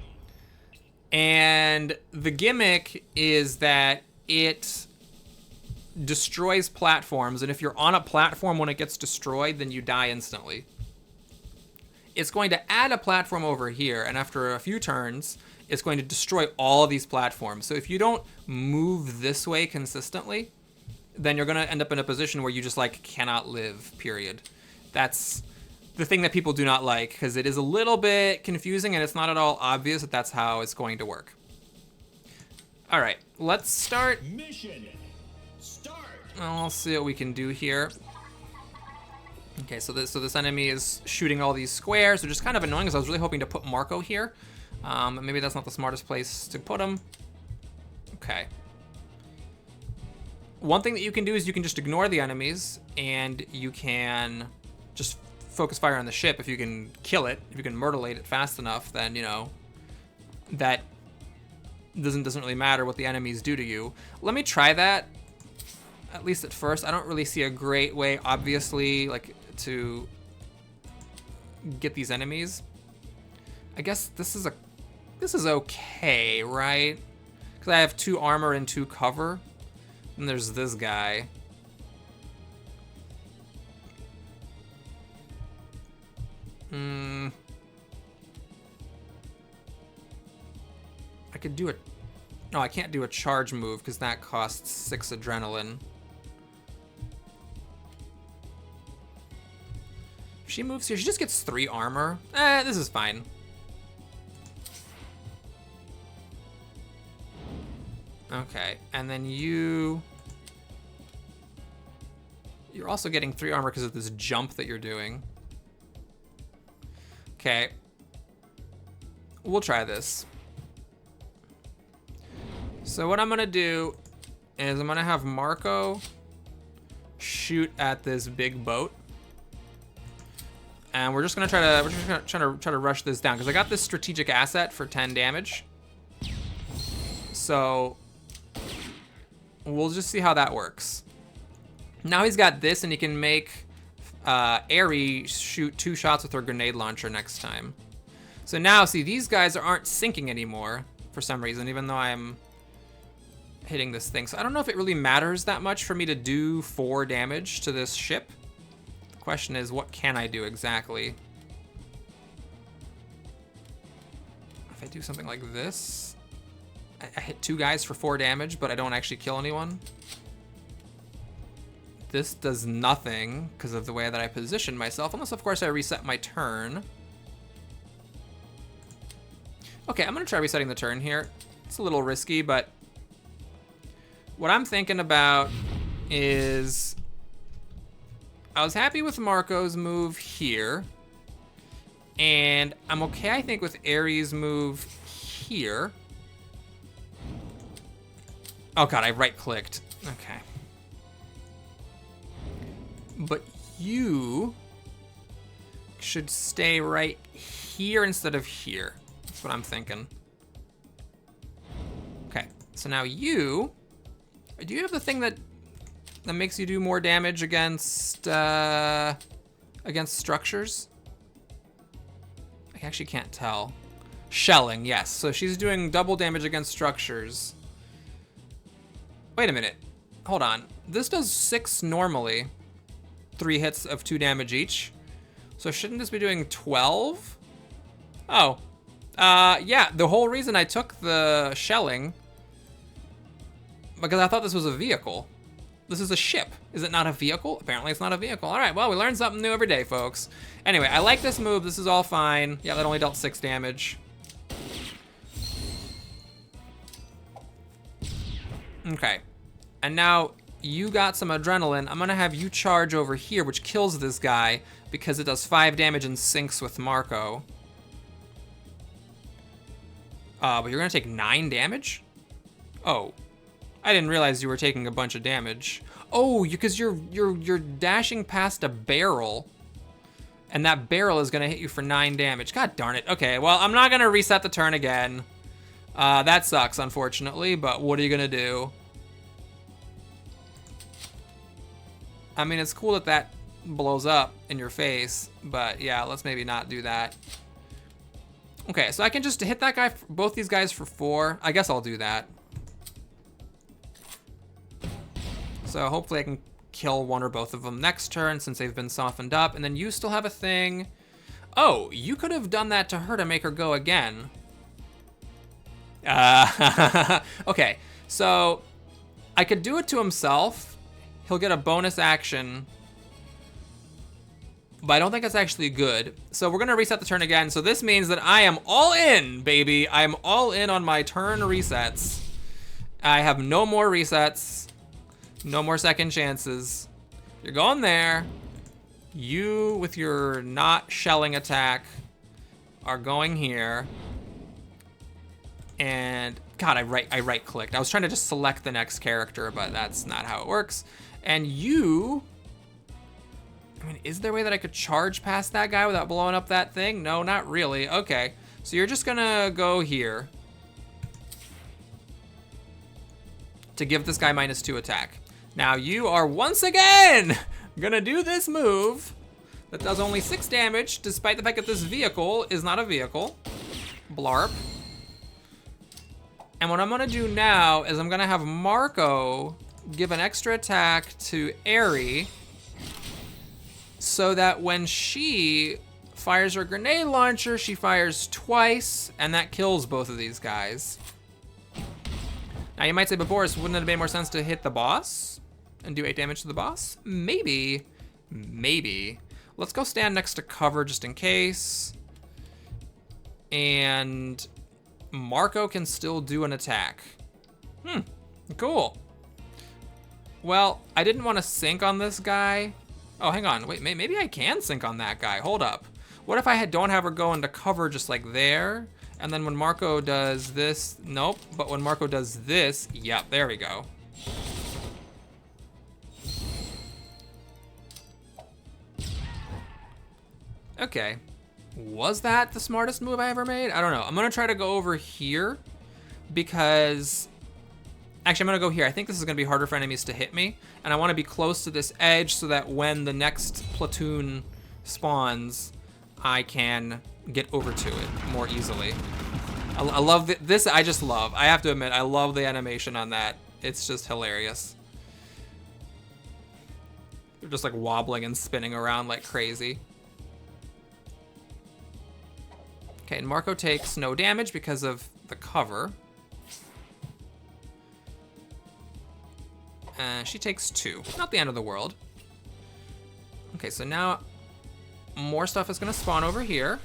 Speaker 1: And the gimmick is that it destroys platforms, and if you're on a platform when it gets destroyed, then you die instantly. It's going to add a platform over here, and after a few turns, it's going to destroy all of these platforms. So if you don't move this way consistently, then you're gonna end up in a position where you just like cannot live, period. That's the thing that people do not like, because it is a little bit confusing and it's not at all obvious that that's how it's going to work. All right, let's start.
Speaker 2: Mission start.
Speaker 1: I'll see what we can do here. Okay, so this enemy is shooting all these squares, which is kind of annoying because I was really hoping to put Marco here. Maybe that's not the smartest place to put him. Okay. One thing that you can do is you can just ignore the enemies, and you can just focus fire on the ship. If you can kill it, if you can murderate it fast enough, then, you know, that doesn't really matter what the enemies do to you. Let me try that, at least at first. I don't really see a great way, obviously, like, to get these enemies. I guess this is okay, right? Because I have 2 armor and 2 cover. And there's this guy. I could do it. No, I can't do a charge move because that costs 6 adrenaline. If she moves here, she just gets 3 armor. This is fine. Okay, and then you're also getting 3 armor because of this jump that you're doing. Okay. We'll try this. So what I'm gonna do is I'm gonna have Marco shoot at this big boat. And we're just gonna try to rush this down because I got this strategic asset for 10 damage. So we'll just see how that works. Now he's got this, and he can make Aerie shoot 2 shots with her grenade launcher next time. So now, see, these guys aren't sinking anymore for some reason, even though I'm hitting this thing. So I don't know if it really matters that much for me to do 4 damage to this ship. The question is, what can I do exactly? If I do something like this, I hit 2 guys for 4 damage, but I don't actually kill anyone. This does nothing because of the way that I position myself, unless of course I reset my turn. Okay, I'm gonna try resetting the turn here. It's a little risky, but what I'm thinking about is I was happy with Marco's move here, and I'm okay, I think, with Aerie's move here. Oh god, I right-clicked. Okay. But you should stay right here instead of here. That's what I'm thinking. Okay, so now you... Do you have the thing that makes you do more damage against structures? I actually can't tell. Shelling, yes. So she's doing double damage against structures. Wait a minute. Hold on. This does 6 normally. 3 hits of 2 damage each. So shouldn't this be doing 12? Oh. Yeah, the whole reason I took the shelling, because I thought this was a vehicle. This is a ship. Is it not a vehicle? Apparently it's not a vehicle. All right, well, we learn something new every day, folks. Anyway, I like this move. This is all fine. Yeah, that only dealt 6 damage. Okay. And now you got some adrenaline. I'm gonna have you charge over here, which kills this guy because it does 5 damage and syncs with Marco. But you're gonna take 9 damage? Oh. I didn't realize you were taking a bunch of damage. Oh, because you're dashing past a barrel, and that barrel is gonna hit you for 9 damage. God darn it. Okay, well, I'm not gonna reset the turn again. That sucks, unfortunately, but what are you gonna do? I mean, it's cool that that blows up in your face, but yeah, let's maybe not do that. Okay, so I can just hit that guy, both these guys for 4. I guess I'll do that. So hopefully I can kill one or both of them next turn since they've been softened up. And then you still have a thing. Oh, you could have done that to her to make her go again. Okay, so I could do it to himself. He'll get a bonus action. But I don't think it's actually good. So we're gonna reset the turn again. So this means that I am all in, baby. I'm all in on my turn resets. I have no more resets. No more second chances. You're going there. You, with your not shelling attack, are going here. And, God, I right clicked. I was trying to just select the next character, but that's not how it works. And you, I mean, is there a way that I could charge past that guy without blowing up that thing? No, not really. Okay, so you're just gonna go here to give this guy -2 attack. Now you are once again gonna do this move that does only 6 damage, despite the fact that this vehicle is not a vehicle. Blarp. And what I'm gonna do now is I'm gonna have Marco give an extra attack to Aerie so that when she fires her grenade launcher, she fires twice, and that kills both of these guys. Now you might say, but Boris, wouldn't it have made more sense to hit the boss and do 8 damage to the boss? Maybe. Maybe. Let's go stand next to cover just in case. And Marco can still do an attack. Cool. Well, I didn't want to sync on this guy. Oh, hang on. Wait, maybe I can sync on that guy. Hold up. What if I don't have her go into cover just like there? And then when Marco does this, nope. But when Marco does this, yep, there we go. Okay, was that the smartest move I ever made? I don't know. I'm gonna try to go over here because, actually I'm gonna go here. I think this is gonna be harder for enemies to hit me, and I wanna be close to this edge so that when the next platoon spawns, I can get over to it more easily. I love this, I just love. I have to admit, I love the animation on that. It's just hilarious. They're just like wobbling and spinning around like crazy. Okay, and Marco takes no damage because of the cover. She takes 2. Not the end of the world. Okay, so now more stuff is gonna spawn over here.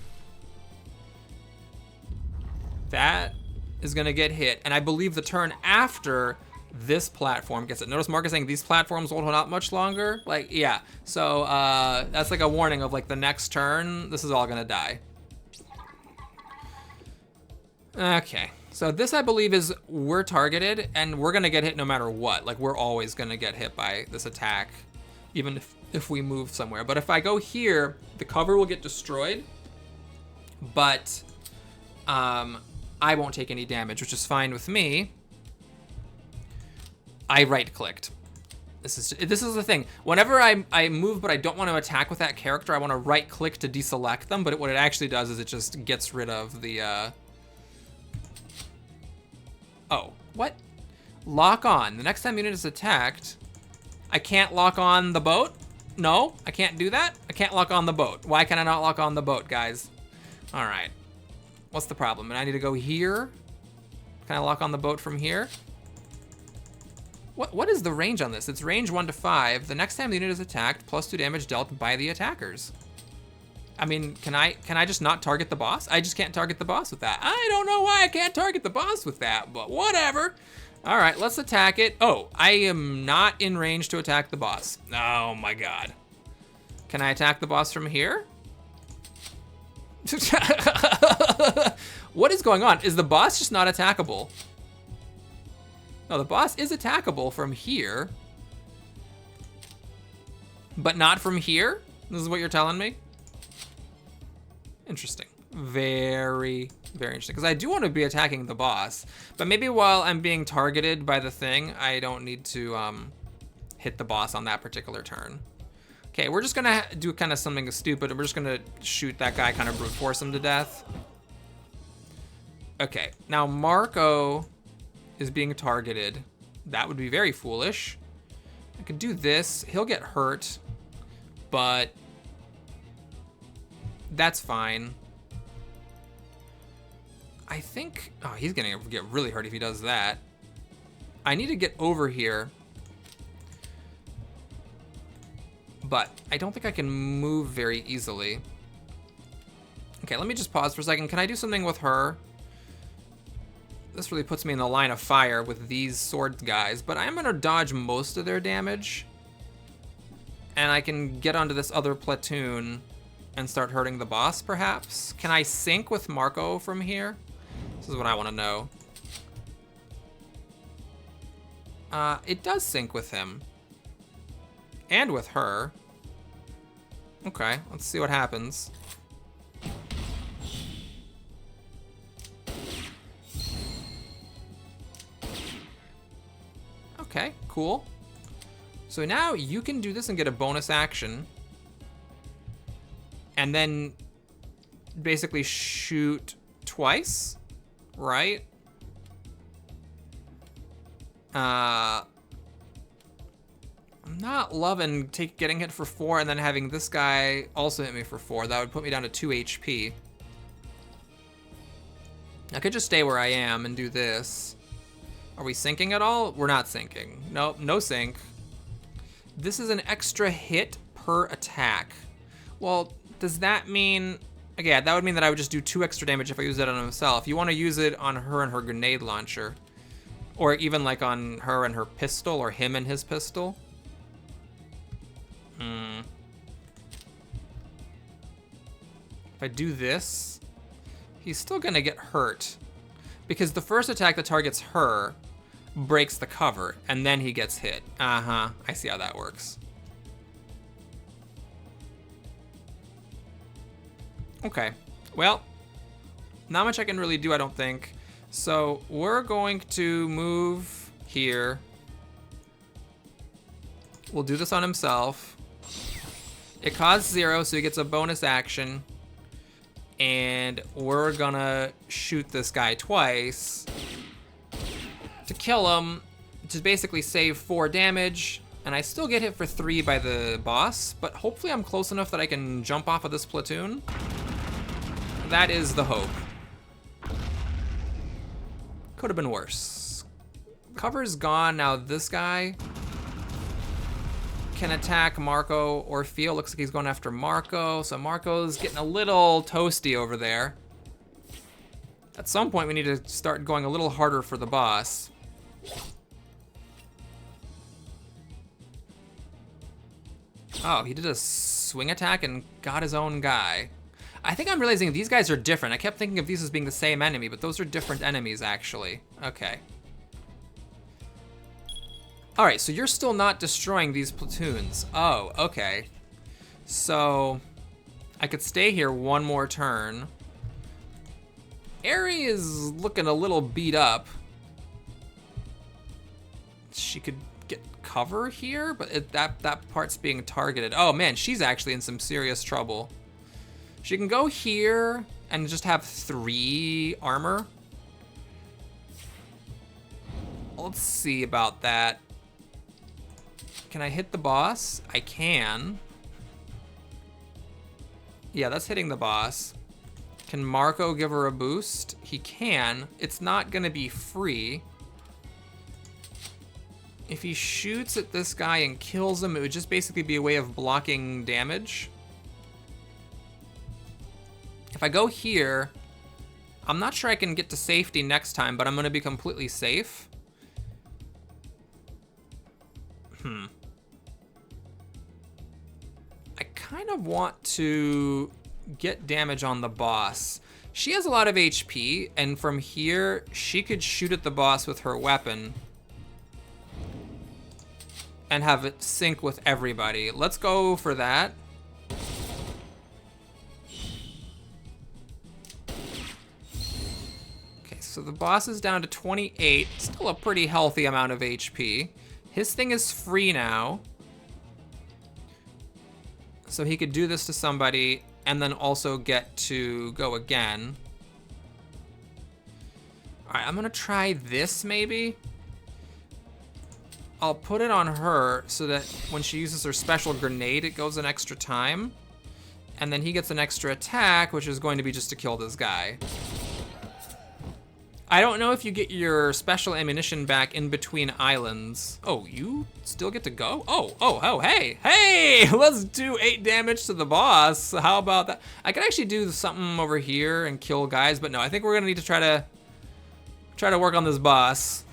Speaker 1: That is gonna get hit, and I believe the turn after this platform gets it. Notice Mark is saying these platforms won't hold out much longer. Like, yeah. So that's like a warning of like the next turn, this is all gonna die. Okay, So this, I believe, is we're targeted, and we're gonna get hit no matter what. Like, we're always gonna get hit by this attack, even if we move somewhere. But if I go here, the cover will get destroyed, but I won't take any damage, which is fine with me. I right-clicked. This is the thing. Whenever I move, but I don't want to attack with that character, I want to right-click to deselect them. But what it actually does is it just gets rid of the. Oh, what? Lock on. The next time unit is attacked, I can't lock on the boat? No, I can't do that. I can't lock on the boat. Why can I not lock on the boat, guys? All right. What's the problem? And I need to go here. Can I lock on the boat from here? What is the range on this? It's range 1 to 5. The next time the unit is attacked, +2 damage dealt by the attackers. I mean, can I just not target the boss? I just can't target the boss with that. I don't know why I can't target the boss with that, but whatever. All right, let's attack it. Oh, I am not in range to attack the boss. Oh my God. Can I attack the boss from here? What is going on? Is the boss just not attackable? No, the boss is attackable from here, but not from here? This is what you're telling me? Interesting. Very, very interesting. Because I do want to be attacking the boss, but maybe while I'm being targeted by the thing, I don't need to hit the boss on that particular turn. Okay, we're just gonna do kind of something stupid. We're just gonna shoot that guy, kind of brute force him to death. Okay, now Marco is being targeted. That would be very foolish. I could do this. He'll get hurt, but that's fine. I think, oh, he's gonna get really hurt if he does that. I need to get over here, but I don't think I can move very easily. Okay, let me just pause for a second. Can I do something with her? This really puts me in the line of fire with these sword guys, but I'm gonna dodge most of their damage, and I can get onto this other platoon and start hurting the boss, perhaps? Can I sync with Marco from here? This is what I want to know. It does sync with him. And with her. Okay, let's see what happens. Okay, cool. So now you can do this and get a bonus action. And then basically shoot twice, right? I'm not loving getting hit for 4 and then having this guy also hit me for 4. That would put me down to 2 HP. I could just stay where I am and do this. Are we syncing at all? We're not syncing. Nope, no sync. This is an extra hit per attack. Well, does that mean... Okay, that would mean that I would just do 2 extra damage if I use that on himself. You want to use it on her and her grenade launcher. Or even like on her and her pistol, or him and his pistol. If I do this, he's still gonna get hurt. Because the first attack that targets her breaks the cover, and then he gets hit. I see how that works. Okay, well, not much I can really do, I don't think. So we're going to move here. We'll do this on himself. It costs 0, so he gets a bonus action. And we're gonna shoot this guy twice to kill him, to basically save 4 damage. And I still get hit for 3 by the boss, but hopefully I'm close enough that I can jump off of this platoon. That is the hope. Could have been worse. Cover's gone. Now this guy can attack Marco or Feel. Looks like he's going after Marco. So Marco's getting a little toasty over there. At some point we need to start going a little harder for the boss. Oh, he did a swing attack and got his own guy. I think I'm realizing these guys are different. I kept thinking of these as being the same enemy, but those are different enemies, actually. Okay. All right, so you're still not destroying these platoons. Oh, okay. So I could stay here one more turn. Aerie is looking a little beat up. She could get cover here, but that part's being targeted. Oh man, she's actually in some serious trouble. She can go here and just have 3 armor. Let's see about that. Can I hit the boss? I can. Yeah, that's hitting the boss. Can Marco give her a boost? He can. It's not gonna be free. If he shoots at this guy and kills him, it would just basically be a way of blocking damage. If I go here, I'm not sure I can get to safety next time, but I'm gonna be completely safe. I kind of want to get damage on the boss. She has a lot of HP, and from here, she could shoot at the boss with her weapon and have it sync with everybody. Let's go for that. Okay, so the boss is down to 28, still a pretty healthy amount of HP. His thing is free now, so he could do this to somebody and then also get to go again. All right, I'm gonna try this maybe. I'll put it on her so that when she uses her special grenade, it goes an extra time. And then he gets an extra attack, which is going to be just to kill this guy. I don't know if you get your special ammunition back in between islands. Oh, you still get to go? Oh, hey, let's do 8 damage to the boss. How about that? I could actually do something over here and kill guys, but no, I think we're gonna need to try to work on this boss.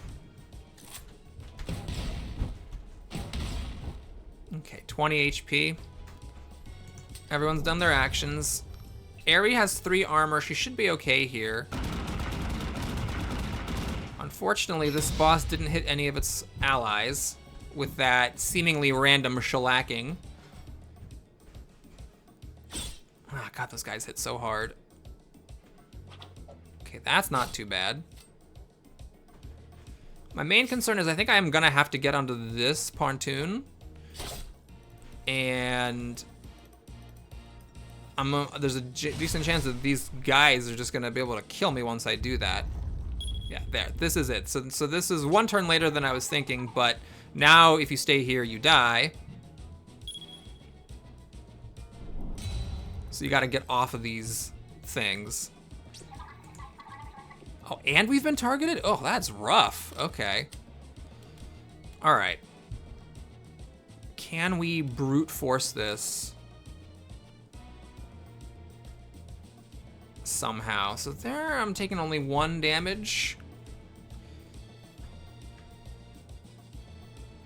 Speaker 1: Okay, 20 HP. Everyone's done their actions. Aerie has 3 armor. She should be okay here. Unfortunately, this boss didn't hit any of its allies with that seemingly random shellacking. Ah, God, those guys hit so hard. Okay, that's not too bad. My main concern is I think I'm gonna have to get onto this pontoon. And there's a decent chance that these guys are just gonna be able to kill me once I do that. Yeah, there, this is it. So this is 1 turn later than I was thinking, but now if you stay here, you die. So you gotta get off of these things. Oh, and we've been targeted? Oh, that's rough. Okay. All right. Can we brute force this somehow? So there, I'm taking only 1 damage.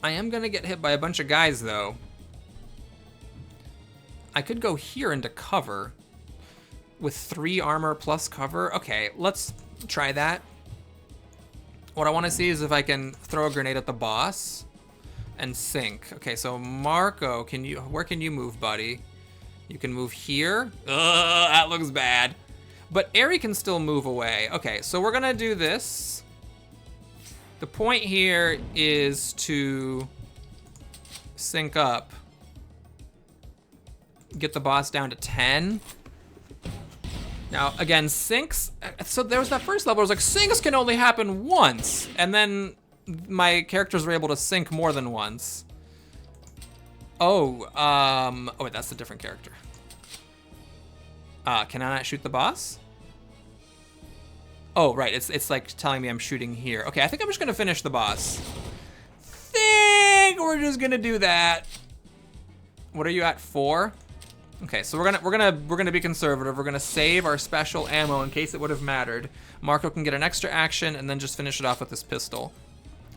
Speaker 1: I am gonna get hit by a bunch of guys though. I could go here into cover with 3 armor plus cover. Okay, let's try that. What I want to see is if I can throw a grenade at the boss and sink. Okay, so Marco, where can you move, buddy? You can move here. Ugh, that looks bad. But Aerie can still move away. Okay, so we're gonna do this. The point here is to sync up. Get the boss down to 10. Now, again, syncs, so there was that first level, I was like, syncs can only happen once. And then my characters were able to sync more than once. Oh, wait, that's a different character. Can I not shoot the boss? Oh, right, it's like telling me I'm shooting here. Okay, I think I'm just gonna finish the boss. Think we're just gonna do that. What are you at, 4? Okay, so we're gonna be conservative. We're gonna save our special ammo in case it would have mattered. Marco can get an extra action and then just finish it off with this pistol.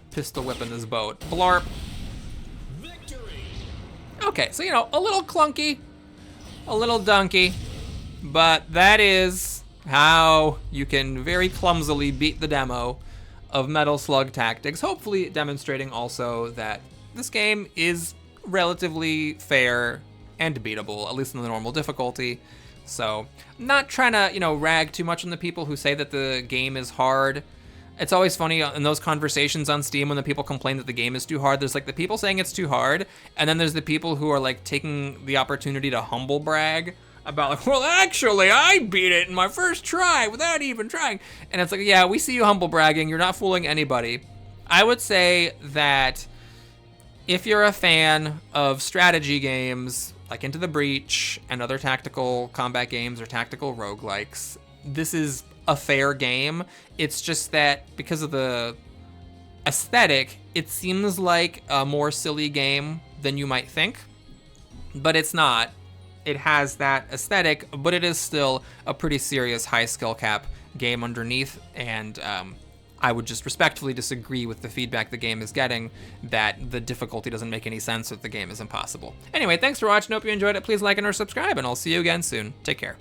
Speaker 1: Pistol whipping this boat. Blarp.
Speaker 2: Victory.
Speaker 1: Okay, so you know, a little clunky, a little dunky. But that is how you can very clumsily beat the demo of Metal Slug Tactics, hopefully demonstrating also that this game is relatively fair and beatable, at least in the normal difficulty. So, I'm not trying to, rag too much on the people who say that the game is hard. It's always funny in those conversations on Steam when the people complain that the game is too hard. There's like the people saying it's too hard, and then there's the people who are like taking the opportunity to humble brag about like, well, actually, I beat it in my first try without even trying. And it's like, yeah, we see you humble bragging. You're not fooling anybody. I would say that if you're a fan of strategy games like Into the Breach and other tactical combat games or tactical roguelikes, this is a fair game. It's just that because of the aesthetic, it seems like a more silly game than you might think, but it's not. It has that aesthetic, but it is still a pretty serious high skill cap game underneath, and I would just respectfully disagree with the feedback the game is getting that the difficulty doesn't make any sense, that the game is impossible. Anyway, thanks for watching. Hope you enjoyed it. Please like and or subscribe, and I'll see you again soon. Take care.